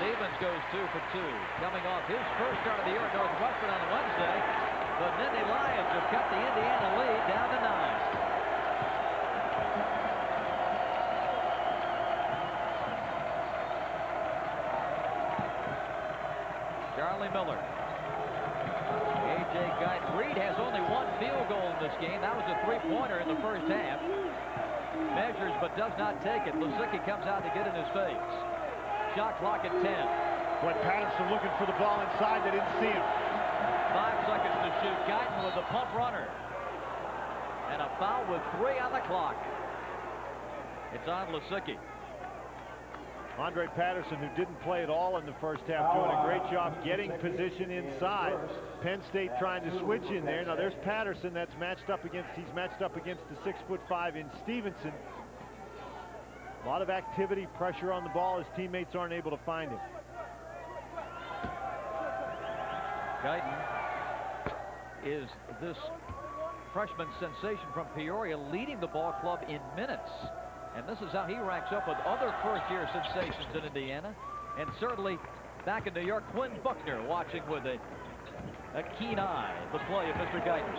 Stevens goes 2 for 2. Coming off his first start of the year at Northwestern on Wednesday. The Nittany Lions have cut the Indiana lead down to 9. Charlie Miller. A.J. Guyton. Reed has only 1 field goal in this game. That was a 3-pointer in the first half. Measures but does not take it. Lisicky comes out to get in his face. Shot clock at 10. Boy, Patterson looking for the ball inside. They didn't see him. 5 seconds to shoot. Guyton with the pump runner. And a foul with 3 on the clock. It's on Lisicky. Andre Patterson, who didn't play at all in the first half, doing a great job getting position inside. Penn State trying to switch in there. Now there's Patterson. He's matched up against the 6'5" in Stevenson. A lot of activity, pressure on the ball. His teammates aren't able to find him. Guyton is this freshman sensation from Peoria, leading the ball club in minutes. And this is how he ranks up with other first-year sensations in Indiana. And certainly back in New York, Quinn Buckner watching with a keen eye the play of Mr. Guyton.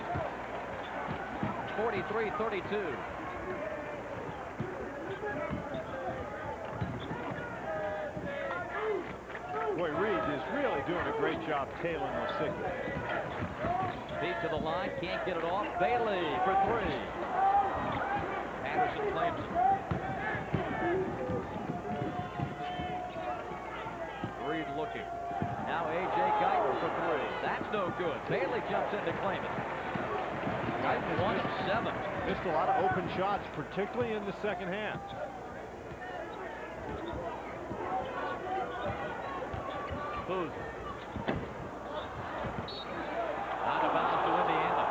43-32. Boy, Reed is really doing a great job tailing Lisicky. Feet to the line, can't get it off. Bailey for three. Patterson claims it. Reed looking. Now A.J. Guyton for three. That's no good. Bailey jumps in to claim it. Guyton 1 of 7. Missed a lot of open shots, particularly in the second half. Booth. Out of bounds to Indiana.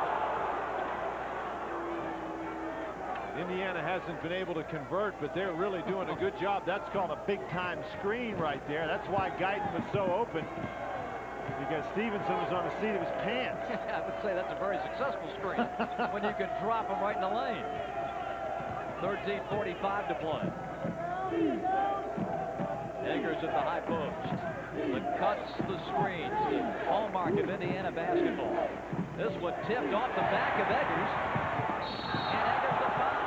Indiana hasn't been able to convert, but they're really doing a good job. That's called a big-time screen right there. That's why Guyton was so open, because Stevenson was on the seat of his pants. I would say that's a very successful screen when you can drop him right in the lane. 13:45 to play. Eggers at the high post. The cuts, the screens, the hallmark of Indiana basketball. This one tipped off the back of Eggers. And Eggers the foul.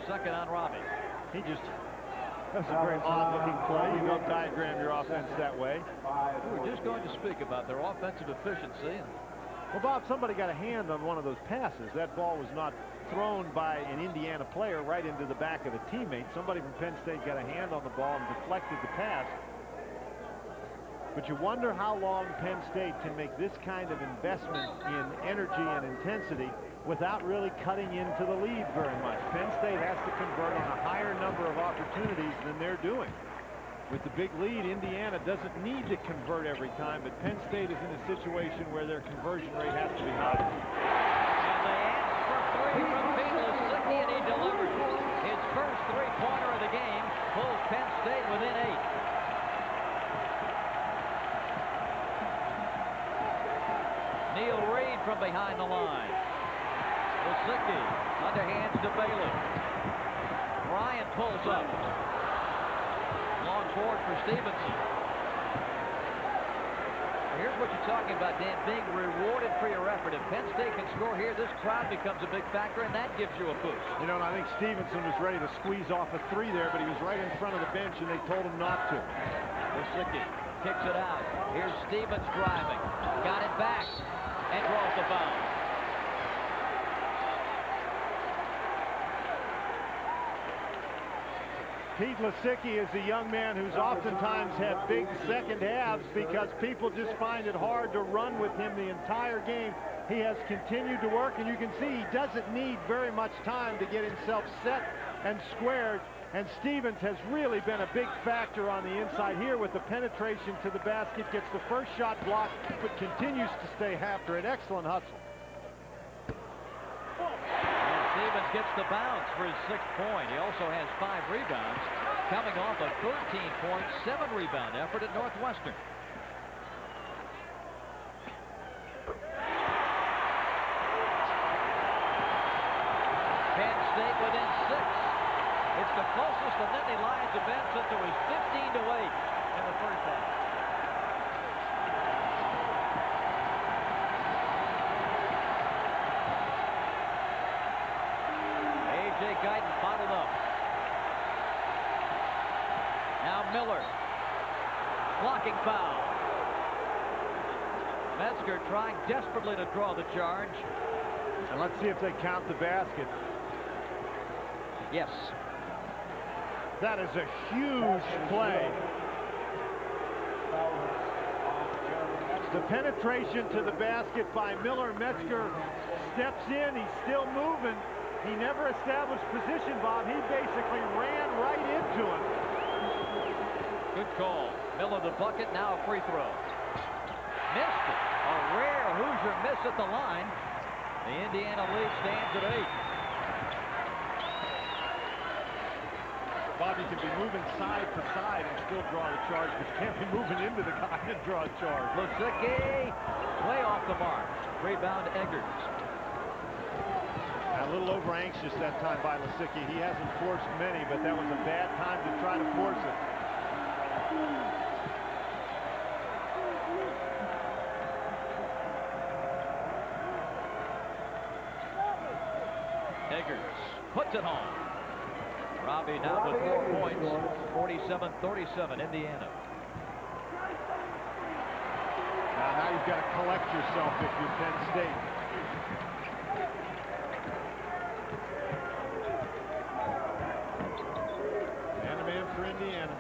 Second on Robbie. That's a very odd-looking play. You don't diagram your offense that way. We were just going to speak about their offensive efficiency. Well, Bob, somebody got a hand on one of those passes. That ball was not thrown by an Indiana player right into the back of a teammate. Somebody from Penn State got a hand on the ball and deflected the pass. But you wonder how long Penn State can make this kind of investment in energy and intensity without really cutting into the lead very much. Penn State has to convert on a higher number of opportunities than they're doing. With the big lead, Indiana doesn't need to convert every time, but Penn State is in a situation where their conversion rate has to be high. And they ask for three from Pete Lisicky, and he delivers. His first three-pointer of the game pulls Penn State within 8. Neil Reed from behind the line. Lisicky underhands to Bailey. Bryant pulls up. Long forward for Stevenson. Here's what you're talking about, Dan, being rewarded for your effort. If Penn State can score here, this crowd becomes a big factor, and that gives you a boost. You know, and I think Stevenson was ready to squeeze off a three there, but he was right in front of the bench, and they told him not to. Lisicky kicks it out. Here's Stevens driving. Got it back and draws the foul. Pete Lisicky is a young man who's oftentimes had big second halves because people just find it hard to run with him the entire game. He has continued to work, and you can see he doesn't need very much time to get himself set and squared. And Stevens has really been a big factor on the inside here with the penetration to the basket. Gets the first shot blocked, but continues to stay after it. Excellent hustle. Stevens gets the bounce for his 6th point. He also has 5 rebounds, coming off a 13-point, 7-rebound effort at Northwestern. Penn State within 6. It's the closest the Nittany Lions have been since it was 15-8 in the first half. A.J. Guyton bottled up. Now Miller. Blocking foul. Metzger trying desperately to draw the charge. And let's see if they count the basket. Yes. That is a huge play. The penetration to the basket by Miller. Metzger steps in. He's still moving. He never established position, Bob. He basically ran right into him. Good call. Miller the bucket, now a free throw. Missed it. A rare Hoosier miss at the line. The Indiana lead stands at 8. Bobby can be moving side to side and still draw the charge, but you can't be moving into the guy and draw a charge. Lisicky way off the mark. Rebound Eggers. A little over anxious that time by Lisicky. He hasn't forced many, but that was a bad time to try to force it. Eggers puts it home. Robbie now with 4 points. 47-37 Indiana. Now you've got to collect yourself if you're Penn State. Man-to-man for Indiana.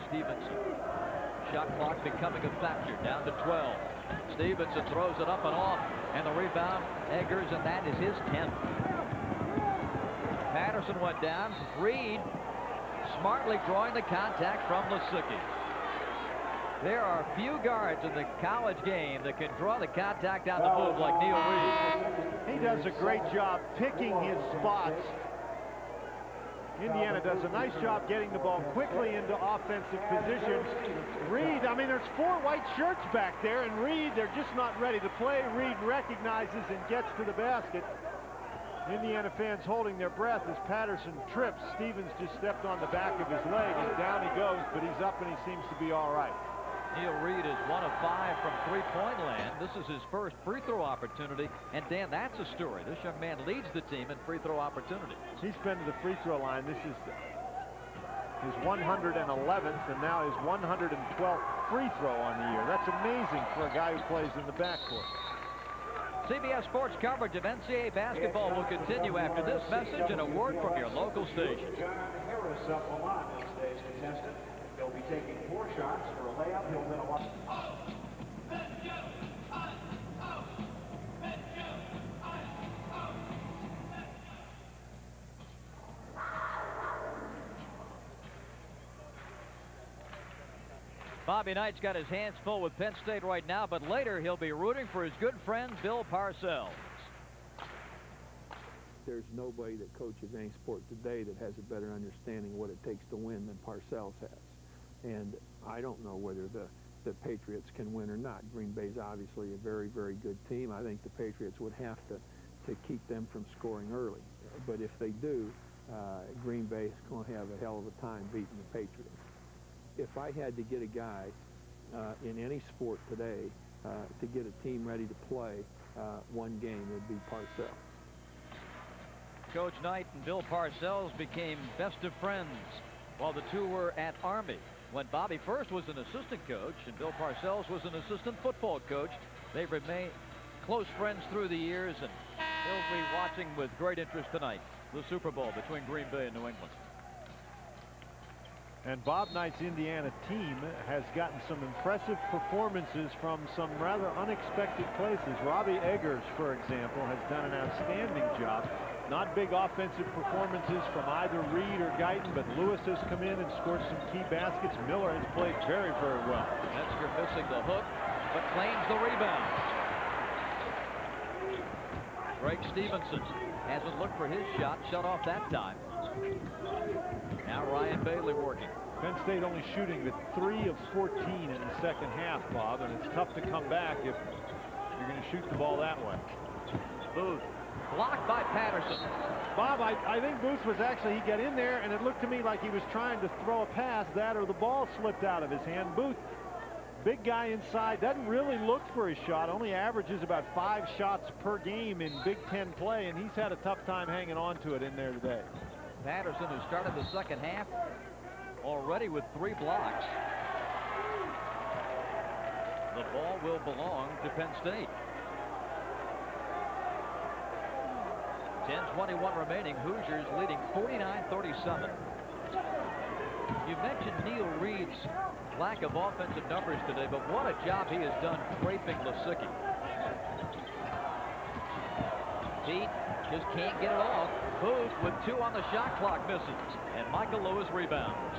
Stevenson. Shot clock becoming a factor. Down to 12. Stevenson throws it up and off. And the rebound, Eggers, and that is his 10th. Patterson went down. Reed smartly drawing the contact from Lisicky. There are few guards in the college game that can draw the contact on the move like Neil Reed. He does a great job picking his spots. Indiana does a nice job getting the ball quickly into offensive positions. Reed, I mean, there's 4 white shirts back there, and Reed, they're just not ready to play. Reed recognizes and gets to the basket. Indiana fans holding their breath as Patterson trips. Stevens just stepped on the back of his leg, and down he goes, but he's up and he seems to be all right. Neil Reed is 1 of 5 from three-point land. This is his first free throw opportunity. And Dan, that's a story. This young man leads the team in free throw opportunities. He's been to the free throw line. This is his 111th and now his 112th free throw on the year. That's amazing for a guy who plays in the backcourt. CBS Sports coverage of NCAA basketball will continue after this message and a word from your local station. John Harris up a lot as today's contestant. He'll be taking 4 shots for a layup. He'll win a lot. Bobby Knight's got his hands full with Penn State right now, but later he'll be rooting for his good friend Bill Parcells. There's nobody that coaches any sport today that has a better understanding of what it takes to win than Parcells has. And I don't know whether the Patriots can win or not. Green Bay's obviously a very, very good team. I think the Patriots would have to keep them from scoring early. But if they do, Green Bay is going to have a hell of a time beating the Patriots. If I had to get a guy in any sport today to get a team ready to play one game, it would be Parcells. Coach Knight and Bill Parcells became best of friends while the two were at Army. When Bobby first was an assistant coach and Bill Parcells was an assistant football coach, they remained close friends through the years, and he'll be watching with great interest tonight the Super Bowl between Green Bay and New England. And Bob Knight's Indiana team has gotten some impressive performances from some rather unexpected places. Robbie Eggers, for example, has done an outstanding job. Not big offensive performances from either Reed or Guyton, but Lewis has come in and scored some key baskets. Miller has played very, very well. Metzger missing the hook, but claims the rebound. Greg Stevenson hasn't looked for his shot, shut off that time. Now Ryan Bailey working. Penn State only shooting at 3 of 14 in the second half, Bob, and it's tough to come back if you're going to shoot the ball that way. Booth blocked by Patterson. Bob, I think Booth was actually, he got in there and it looked to me like he was trying to throw a pass, that or the ball slipped out of his hand. Booth, big guy inside, doesn't really look for his shot, only averages about 5 shots per game in Big Ten play, and he's had a tough time hanging on to it in there today. Patterson, who started the second half already with 3 blocks. The ball will belong to Penn State. 10:21 remaining. Hoosiers leading 49-37. You mentioned Neil Reed's lack of offensive numbers today, but what a job he has done draping Lisicky. Pete just can't get it off. Booth with 2 on the shot clock misses, and Michael Lewis rebounds.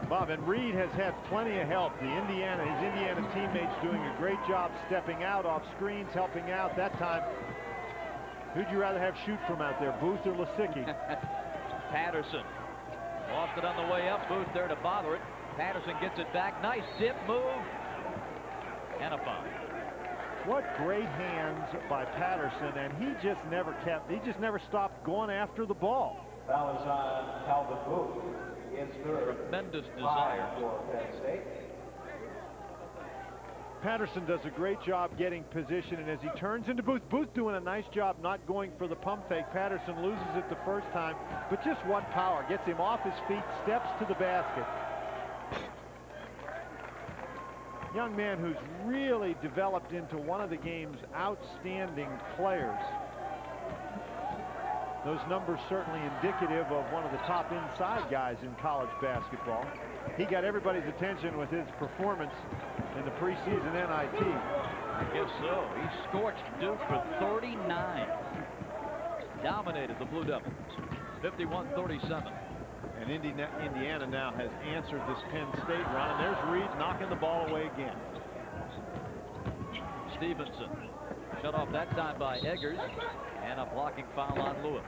Bob, and Reed has had plenty of help. His Indiana teammates doing a great job stepping out off screens, helping out. That time, who'd you rather have shoot from out there, Booth or Lisicky? Patterson lost it on the way up. Booth there to bother it. Patterson gets it back. Nice dip move. And a foul. What great hands by Patterson, and he just never stopped going after the ball. Foul is on Calvin Booth. His third. Tremendous desire. For Penn State. Patterson does a great job getting position, and as he turns into Booth, Booth doing a nice job not going for the pump fake. Patterson loses it the first time, but just what power. Gets him off his feet, steps to the basket. Young man who's really developed into one of the game's outstanding players. Those numbers certainly indicative of one of the top inside guys in college basketball. He got everybody's attention with his performance in the preseason NIT. I guess so. He scorched Duke for 39. Dominated the Blue Devils. 51-37. And Indiana now has answered this Penn State run, and there's Reed knocking the ball away again. Stevenson shut off that time by Eggers, and a blocking foul on Lewis.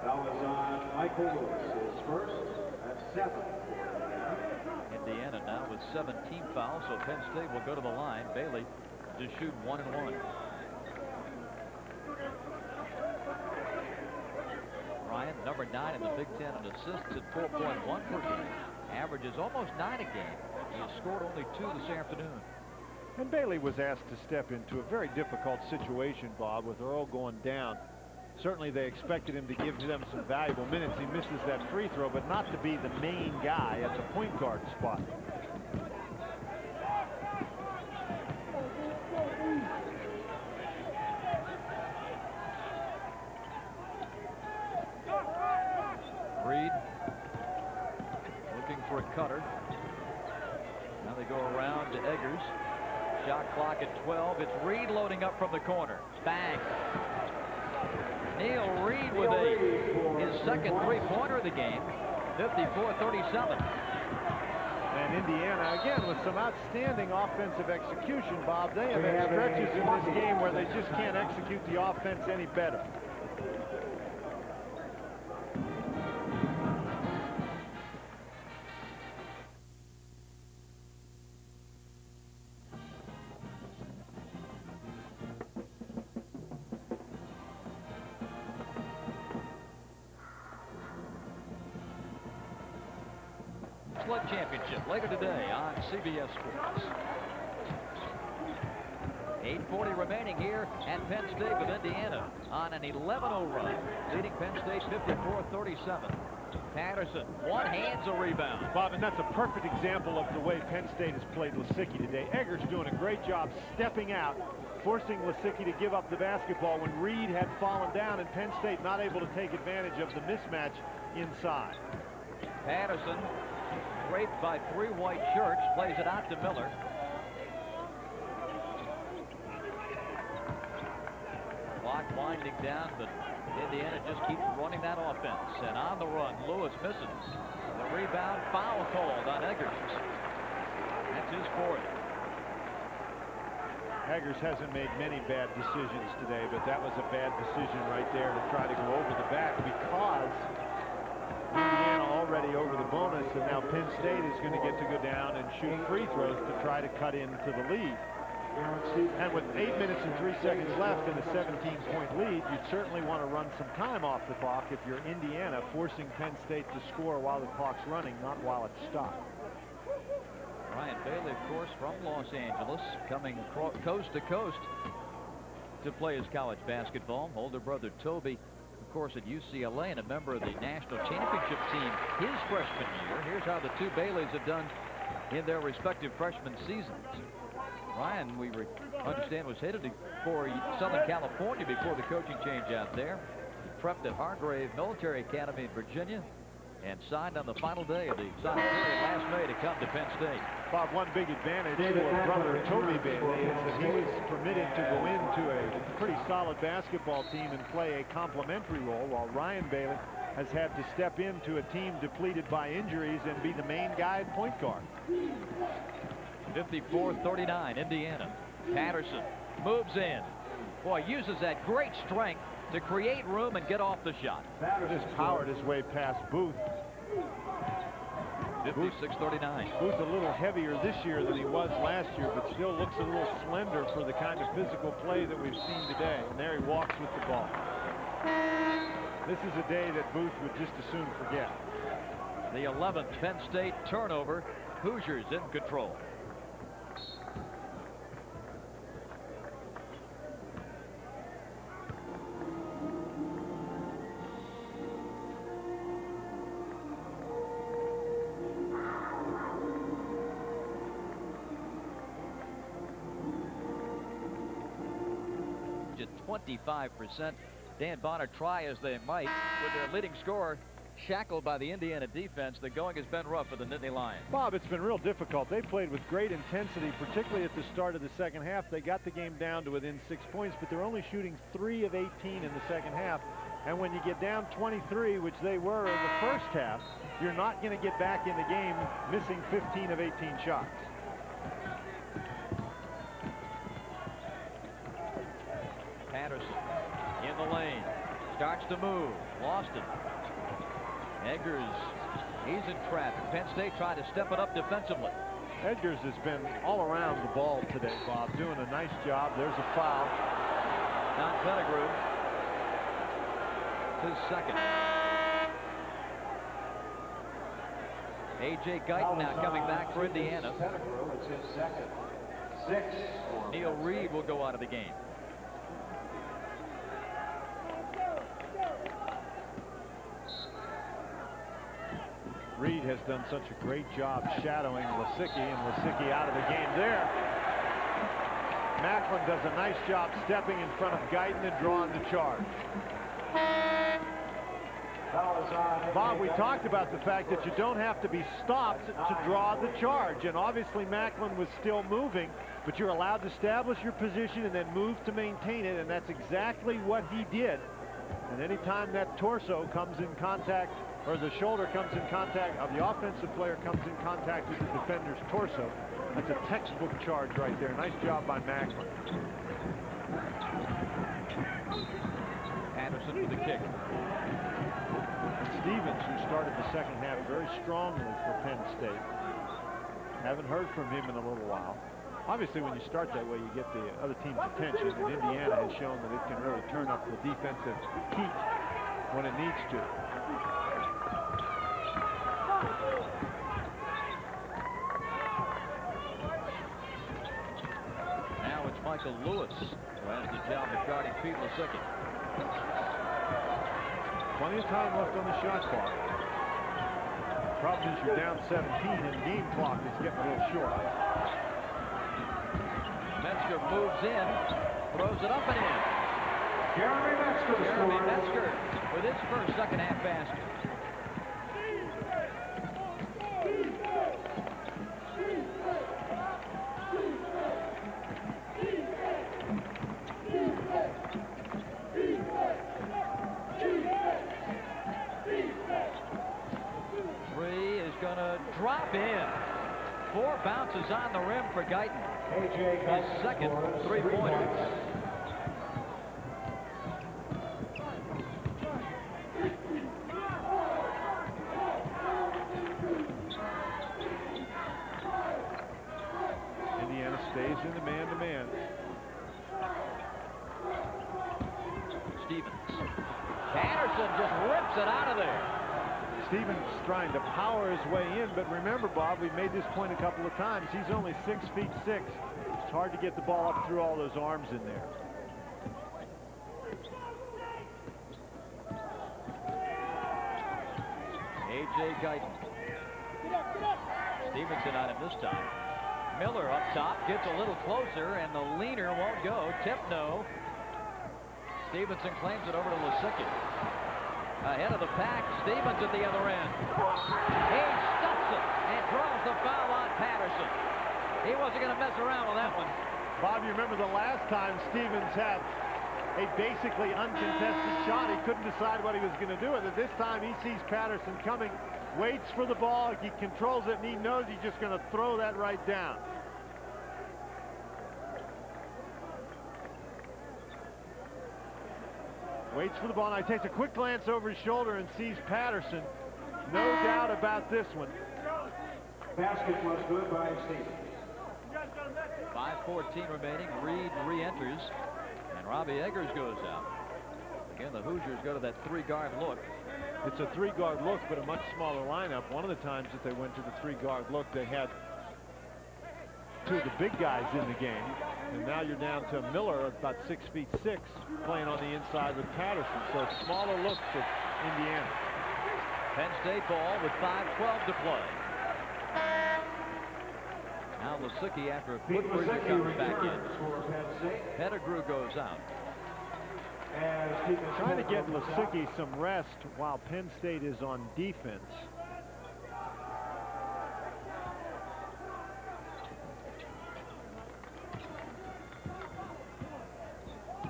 Foul is on Michael Lewis. His first. That's 7. Indiana now with 17 fouls, so Penn State will go to the line. Bailey to shoot 1 and 1. Ryan, number 9 in the Big Ten in assists at 4.1 per game. Averages almost 9 a game. He has scored only 2 this afternoon. And Bailey was asked to step into a very difficult situation, Bob, with Earl going down. Certainly they expected him to give them some valuable minutes. He misses that free throw, but not to be the main guy at the point guard spot. Reed looking for a cutter. Now they go around to Eggers. Shot clock at 12. It's Reed loading up from the corner. Bang. Neil Reed with his second three-pointer of the game. 54-37. And Indiana, again, with some outstanding offensive execution, Bob. They have had stretches in this game where they just can't execute the offense any better. Flood Championship later today on CBS Sports. 8:40 remaining here at Penn State with Indiana on an 11-0 run, leading Penn State 54-37. Patterson, one hands a rebound. Bob, and that's a perfect example of the way Penn State has played Lisicky today. Eggers doing a great job stepping out, forcing Lisicky to give up the basketball when Reed had fallen down, and Penn State not able to take advantage of the mismatch inside. Patterson, draped by 3 white shirts, plays it out to Miller. Clock winding down, but Indiana just keeps running that offense. And on the run, Lewis misses. The rebound, foul called on Eggers. That's his 4th. Eggers hasn't made many bad decisions today, but that was a bad decision right there to try to go over the back, because Indiana already over the bonus, and now Penn State is going to get to go down and shoot free throws to try to cut into the lead. And with 8 minutes and 3 seconds left in a 17-point lead, you'd certainly want to run some time off the clock if you're Indiana, forcing Penn State to score while the clock's running, not while it's stopped. Ryan Bailey, of course, from Los Angeles, coming coast to coast to play his college basketball. Older brother Toby, of course, at UCLA, and a member of the national championship team his freshman year. Here's how the two Baileys have done in their respective freshman seasons. Ryan, we understand, was headed for Southern California before the coaching change out there. He prepped at Hargrave Military Academy in Virginia and signed on the final day of the signing period last May to come to Penn State. Bob, one big advantage for brother Toby Bailey is that he was permitted to go into a pretty solid basketball team and play a complementary role, while Ryan Bailey has had to step into a team depleted by injuries and be the main guy at point guard. 54-39, Indiana. Patterson moves in. Boy, uses that great strength to create room and get off the shot. Just powered his way past Booth. 56-39. Booth a little heavier this year than he was last year, but still looks a little slender for the kind of physical play that we've seen today. And there he walks with the ball. This is a day that Booth would just as soon forget. The 11th Penn State turnover. Hoosiers in control. Just 25%. Dan Bonner, try as they might with their leading scorer shackled by the Indiana defense. The going has been rough for the Nittany Lions. Bob, it's been real difficult. They played with great intensity, particularly at the start of the second half. They got the game down to within 6 points, but they're only shooting 3 of 18 in the second half. And when you get down 23, which they were in the first half, you're not going to get back in the game missing 15 of 18 shots. Patterson in the lane, starts to move, lost it. Eggers, he's in traffic. Penn State trying to step it up defensively. Eggers has been all around the ball today, Bob, doing a nice job. There's a foul. Don Pettigrew, his second. A.J. Guyton now coming back for Indiana. It's his second. 6. Neil Reed will go out of the game. Reed has done such a great job shadowing Lisicky, and Lisicky out of the game there. Macklin does a nice job stepping in front of Guyton and drawing the charge. Bob, we talked about the fact that you don't have to be stopped to draw the charge, and obviously Macklin was still moving, but you're allowed to establish your position and then move to maintain it, and that's exactly what he did. And anytime that torso comes in contact, or the shoulder comes in contact, of the offensive player comes in contact with the defender's torso, that's a textbook charge right there. Nice job by Macklin. Anderson with the kick. Stevens, who started the second half very strongly for Penn State. Haven't heard from him in a little while. Obviously, when you start that way, you get the other team's attention, and Indiana has shown that it can really turn up the defensive heat when it needs to. Now it's Michael Lewis who has the job of guarding Pete Lisicky. Plenty of time left on the shot clock. Problem is you're down 17 and the game clock is getting a little short. Metzger moves in, throws it up and in. Jeremy Metzger. Jeremy Metzger with his first second half basket. Three is going to drop in. 4 bounces on the rim for Guyton. His second three-pointer. Indiana stays in the man-to-man. Stevens. Patterson just rips it out of there. Stevens trying to power his way in, but remember, Bob, we've made this point a couple of times. He's only 6'6". It's hard to get the ball up through all those arms in there. A.J. Guyton. Stevenson on him this time. Miller up top, gets a little closer, and the leaner won't go. Tip no. Stevenson claims it over to Lisicky. Ahead of the pack, Stevens at the other end. He stuffs it and draws the foul on Patterson. He wasn't going to mess around with that one. Bob, you remember the last time Stevens had a basically uncontested shot. He couldn't decide what he was going to do with it. This time he sees Patterson coming, waits for the ball, he controls it, and he knows he's just going to throw that right down. Waits for the ball. Now he takes a quick glance over his shoulder and sees Patterson. No doubt about this one. Basket was good by Stevens. 5:14 remaining. Reed re-enters, and Robbie Eggers goes out. Again, the Hoosiers go to that three-guard look. It's a three-guard look, but a much smaller lineup. One of the times that they went to the three-guard look, they had two of the big guys in the game. And now you're down to Miller, about 6'6", playing on the inside with Patterson. So smaller look for Indiana. Penn State ball with 5:12 to play. Now Lisicky, after a foot injury, comes back in. Pettigrew goes out. Trying to get Lisicky some rest while Penn State is on defense.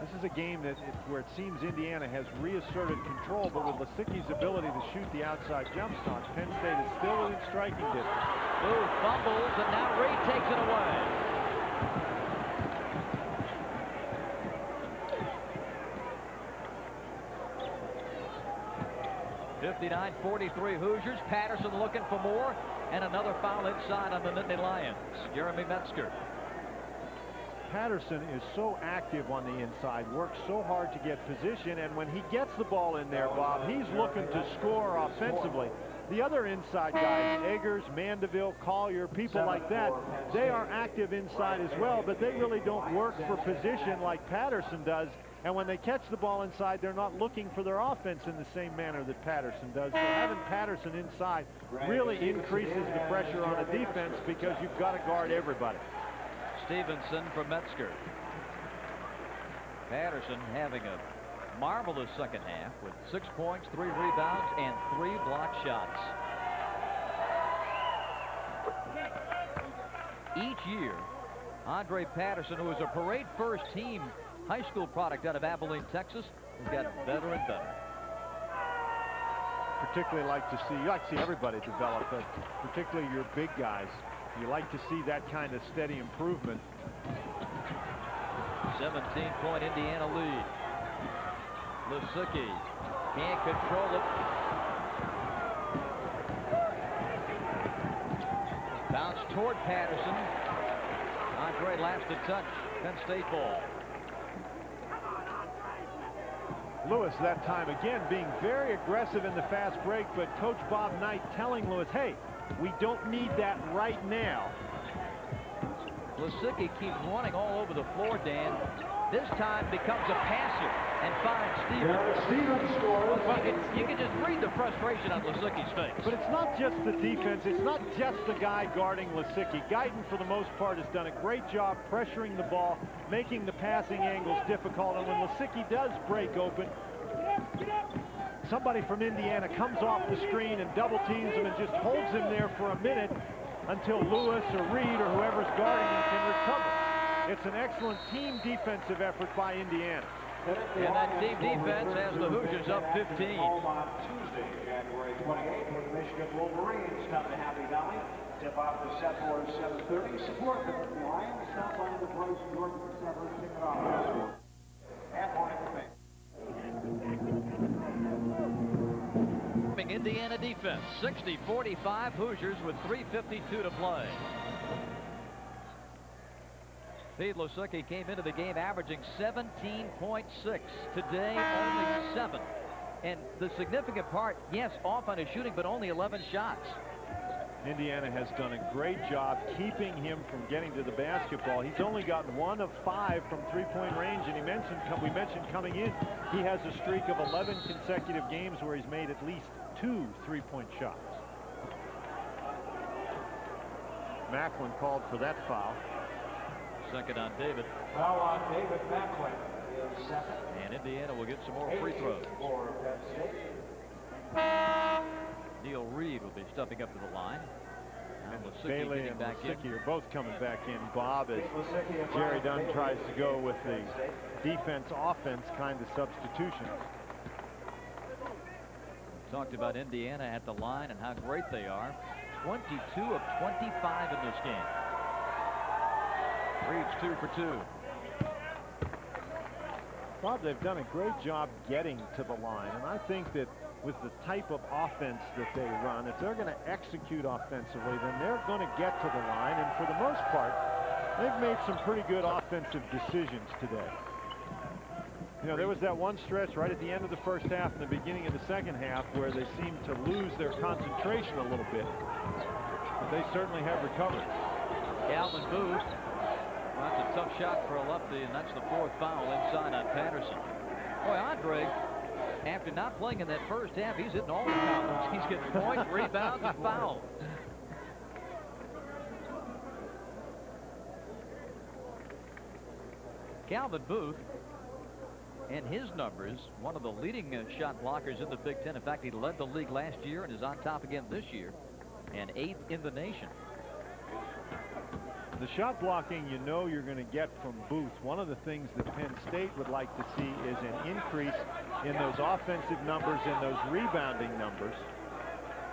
This is a game where it seems Indiana has reasserted control, but with Lisicky's ability to shoot the outside jump shots, Penn State is still within striking distance. Booth fumbles, and now Reed takes it away. (59-43) Hoosiers. Patterson looking for more, and another foul inside on the Nittany Lions. Jeremy Metzger. Patterson is so active on the inside, works so hard to get position, and when he gets the ball in there, Bob, he's looking to score offensively. The other inside guys, Eggers, Mandeville, Collier, people like that, they are active inside as well, but they really don't work for position like Patterson does. And when they catch the ball inside, they're not looking for their offense in the same manner that Patterson does. So having Patterson inside really increases the pressure on a defense because you've got to guard everybody. Stevenson for Metzger. Patterson having a marvelous second half with 6 points, 3 rebounds, and 3 block shots. Each year, Andre Patterson, who is a parade first team high school product out of Abilene, Texas, has gotten better and better. Particularly you like to see everybody develop, but particularly your big guys. You like to see that kind of steady improvement. 17-point Indiana lead. Lisicky can't control it. Bounce toward Patterson. Andre last to touch. Penn State ball. Lewis that time again being very aggressive in the fast break, but Coach Bob Knight telling Lewis, hey, we don't need that right now. Lisicky keeps running all over the floor, Dan. This time becomes a passer and finds Stevens. Well, you can just read the frustration on Lisicky's face. But it's not just the defense. It's not just the guy guarding Lisicky. Guyton, for the most part, has done a great job pressuring the ball, making the passing angles difficult. And when Lisicky does break open, somebody from Indiana comes off the screen and double teams him and just holds him there for a minute until Lewis or Reed or whoever's guarding him can recover. It's an excellent team defensive effort by Indiana. And that team defense has the Hoosiers up 15. On Tuesday, January 28th, with Michigan Wolverines come to Happy Valley. Tip-off is set for 7:30. Support the Nittany Lions. Stop by the Bryce Jordan Center. Ticket off. And morning for Indiana defense, 60-45 Hoosiers with 3:52 to play. Pete Lisicky came into the game averaging 17.6. Today, only 7. And the significant part, yes, off on his shooting, but only 11 shots. Indiana has done a great job keeping him from getting to the basketball. He's only gotten 1 of 5 from three-point range, and we mentioned coming in, he has a streak of 11 consecutive games where he's made at least 2 three-point shots. Macklin called for that foul. Second on David. Foul on David Macklin is second. And Indiana will get some more free throws. For Penn State. Neil Reed will be stepping up to the line. And Bailey and Lisicky are both coming back in, Bob, as Lisicky and Jerry Brian Dunn Bailey tries to go with the Penn State. defense-offense kind of substitution. Talked about Indiana at the line and how great they are. 22 of 25 in this game. Reed's 2 for 2. Bob, they've done a great job getting to the line, and I think that with the type of offense that they run, if they're going to execute offensively, then they're going to get to the line, and for the most part, they've made some pretty good offensive decisions today. You know, there was that one stretch right at the end of the first half and the beginning of the second half where they seemed to lose their concentration a little bit, but they certainly have recovered. Calvin Booth. Well, that's a tough shot for a lefty, and that's the 4th foul inside on Patterson. Boy, Andre, after not playing in that first half, he's hitting all the counters. He's getting points, rebounds, and fouls. Calvin Booth, and his numbers, one of the leading shot blockers in the Big Ten. In fact, he led the league last year and is on top again this year, and 8th in the nation. The shot blocking you know you're going to get from Booth. One of the things that Penn State would like to see is an increase in those offensive numbers and those rebounding numbers.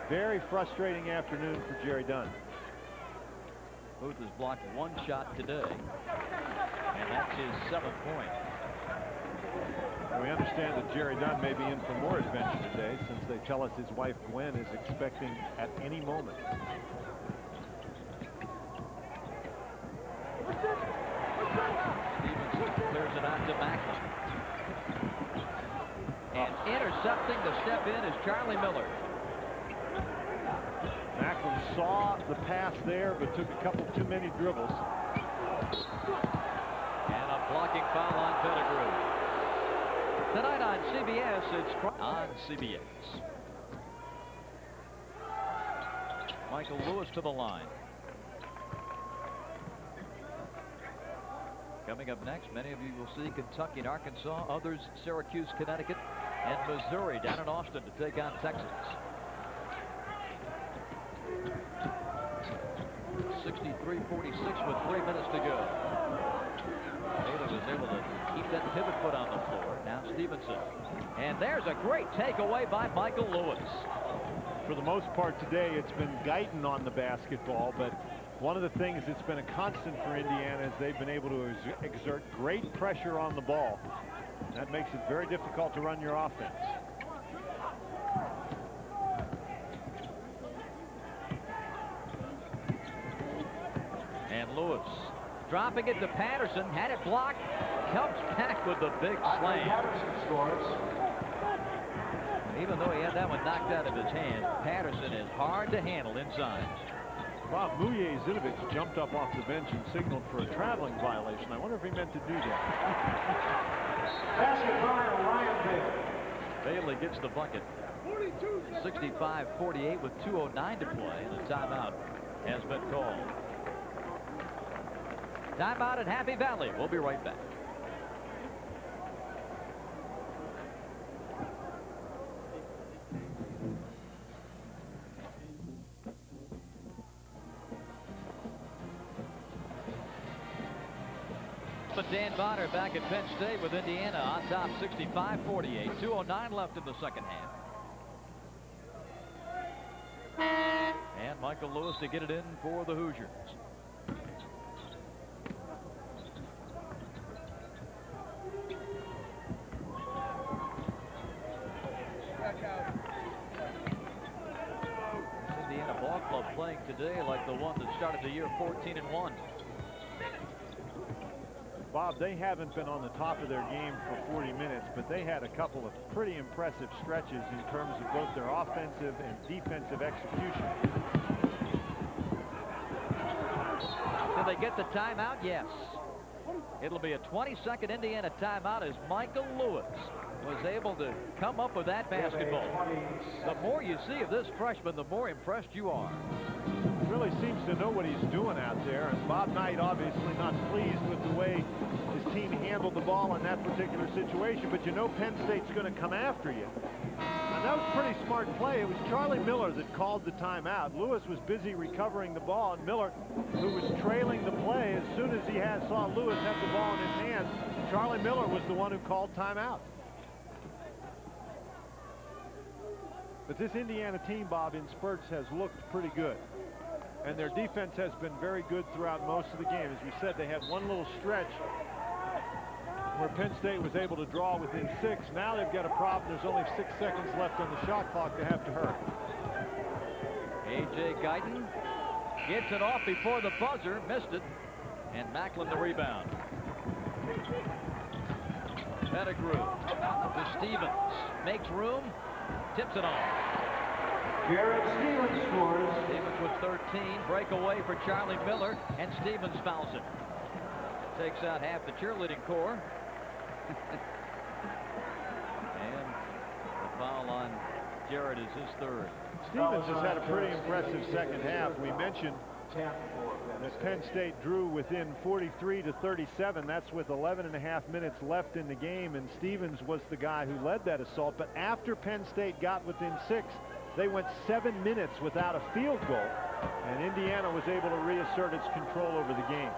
Very frustrating afternoon for Jerry Dunn. Booth has blocked 1 shot today, and that's his 7th point. We understand that Jerry Dunn may be in for more adventure today, since they tell us his wife Gwen is expecting at any moment. Stevenson clears it out to Macklin. And intercepting the step in is Charlie Miller. Macklin saw the pass there, but took a couple too many dribbles. And a blocking foul on Pettigrew. Tonight on CBS, it's on CBS. Michael Lewis to the line. Coming up next, many of you will see Kentucky and Arkansas, others Syracuse, Connecticut, and Missouri down in Austin to take on Texas. 63-46 with 3 minutes to go. Taylor was able to keep that pivot foot on the floor. Now Stevenson. And there's a great takeaway by Michael Lewis. For the most part today, it's been Guyton on the basketball, but one of the things that's been a constant for Indiana is they've been able to exert great pressure on the ball. That makes it very difficult to run your offense. And Lewis dropping it to Patterson, had it blocked, comes back with the big slam. Patterson scores. Even though he had that one knocked out of his hand, Patterson is hard to handle inside. Bob, Mujezidovic jumped up off the bench and signaled for a traveling violation. I wonder if he meant to do that. Basket by Ryan Bailey. Bailey gets the bucket. 65-48 with 2:09 to play, and a timeout has been called. Timeout at Happy Valley. We'll be right back. Dan Bonner back at Penn State with Indiana on top 65-48. 2:09 left in the second half. And Michael Lewis to get it in for the Hoosiers. Indiana ball club playing today like the one that started the year 14-1. Bob, they haven't been on the top of their game for 40 minutes, but they had a couple of pretty impressive stretches in terms of both their offensive and defensive execution. Did they get the timeout? Yes. It'll be a 20-second Indiana timeout as Michael Lewis was able to come up with that basketball. The more you see of this freshman, the more impressed you are. He really seems to know what he's doing out there, and Bob Knight obviously not pleased with the way his team handled the ball in that particular situation, but you know Penn State's going to come after you. And that was a pretty smart play. It was Charlie Miller that called the timeout. Lewis was busy recovering the ball, and Miller, who was trailing the play, as soon as he saw Lewis have the ball in his hands, Charlie Miller was the one who called timeout. But this Indiana team, Bob, in spurts has looked pretty good. And their defense has been very good throughout most of the game. As we said, they had one little stretch where Penn State was able to draw within 6. Now they've got a problem. There's only 6 seconds left on the shot clock. They have to hurry. A.J. Guyton gets it off before the buzzer, missed it, and Macklin the rebound. Pettigrew to Stevens, makes room, tips it on. Jared Stevens scores. Stevens with 13, breakaway for Charlie Miller, and Stevens fouls it. Takes out half the cheerleading corps. And the foul on Jared is his 3rd. Stevens has had a pretty impressive second half. We mentioned that Penn State drew within 43 to 37. That's with 11.5 minutes left in the game, and Stevens was the guy who led that assault. But after Penn State got within 6, they went 7 minutes without a field goal, and Indiana was able to reassert its control over the game.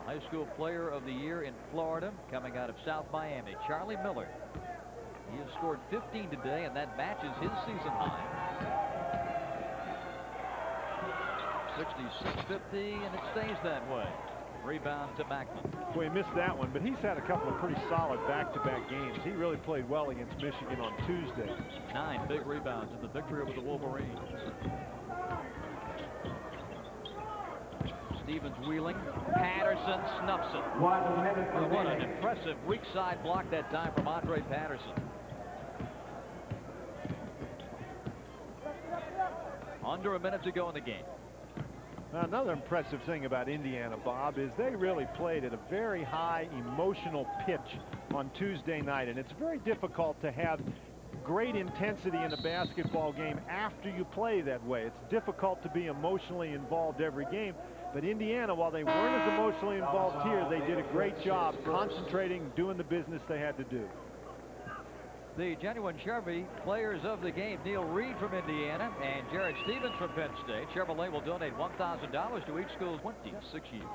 High school player of the year in Florida, coming out of South Miami, Charlie Miller. He has scored 15 today, and that matches his season high. 66-50, and it stays that way. Rebound to Macklin. Boy, he missed that one, but he's had a couple of pretty solid back-to-back games. He really played well against Michigan on Tuesday. 9 big rebounds in the victory over the Wolverines. Stevens wheeling. Patterson snuffs it. What a minute What an remaining. impressive weak side block that time from Andre Patterson. Under a minute to go in the game. Now, another impressive thing about Indiana, Bob, is they really played at a very high emotional pitch on Tuesday night, and it's very difficult to have great intensity in a basketball game after you play that way. It's difficult to be emotionally involved every game, but Indiana, while they weren't as emotionally involved here, they did a great job concentrating, doing the business they had to do. The genuine Chevy players of the game, Neil Reed from Indiana and Jared Stevens from Penn State. Chevrolet will donate $1,000 to each school's 26 years.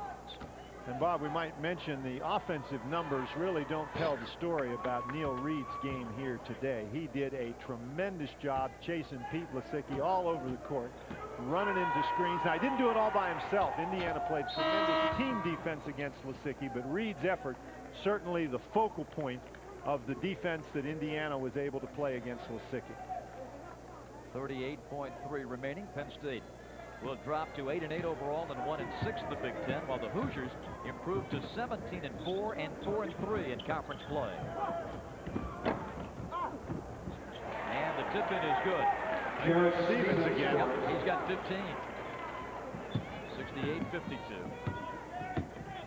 And Bob, we might mention the offensive numbers really don't tell the story about Neil Reed's game here today. He did a tremendous job chasing Pete Lisicki all over the court, running into screens. Now, he didn't do it all by himself. Indiana played tremendous team defense against Lisicki, but Reed's effort certainly the focal point of the defense that Indiana was able to play against Lisicki. 38.3 remaining. Penn State will drop to 8-8 overall and 1-6 in the Big Ten, while the Hoosiers improve to 17-4 and 4-3 in conference play. And the tip-in is good. Jared Stevens again. Yep, he's got 15. 68-52.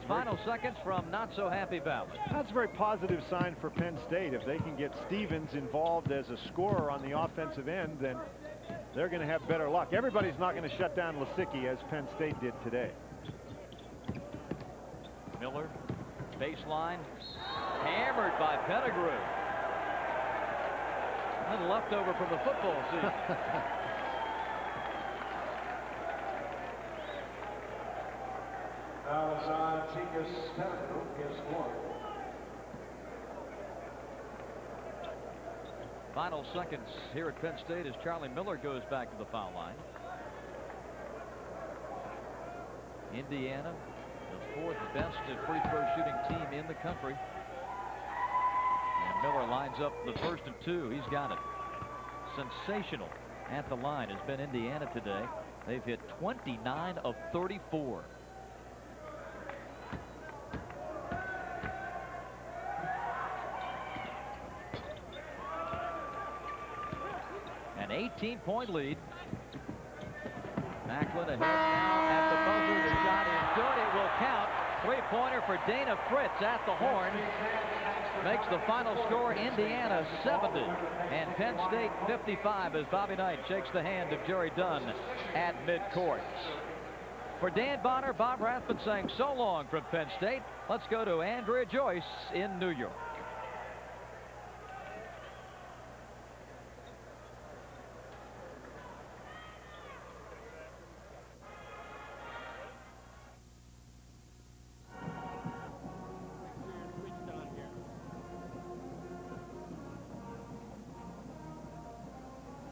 Final seconds from Not So Happy Valley. That's a very positive sign for Penn State. If they can get Stevens involved as a scorer on the offensive end, then they're going to have better luck. Everybody's not going to shut down Lisicki as Penn State did today. Miller, baseline, hammered by Pettigrew. A little leftover from the football season. Final seconds here at Penn State as Charlie Miller goes back to the foul line. Indiana, the 4th best free throw shooting team in the country. And Miller lines up the first and 2. He's got it. Sensational at the line has been Indiana today. They've hit 29 of 34. An 18-point lead. Macklin ahead now at the buzzer. The shot is good. It will count. Three-pointer for Dana Fritz at the horn. Makes the final score Indiana 70 and Penn State 55 as Bobby Knight shakes the hand of Jerry Dunn at midcourt. For Dan Bonner, Bob Rathbun saying so long from Penn State. Let's go to Andrea Joyce in New York.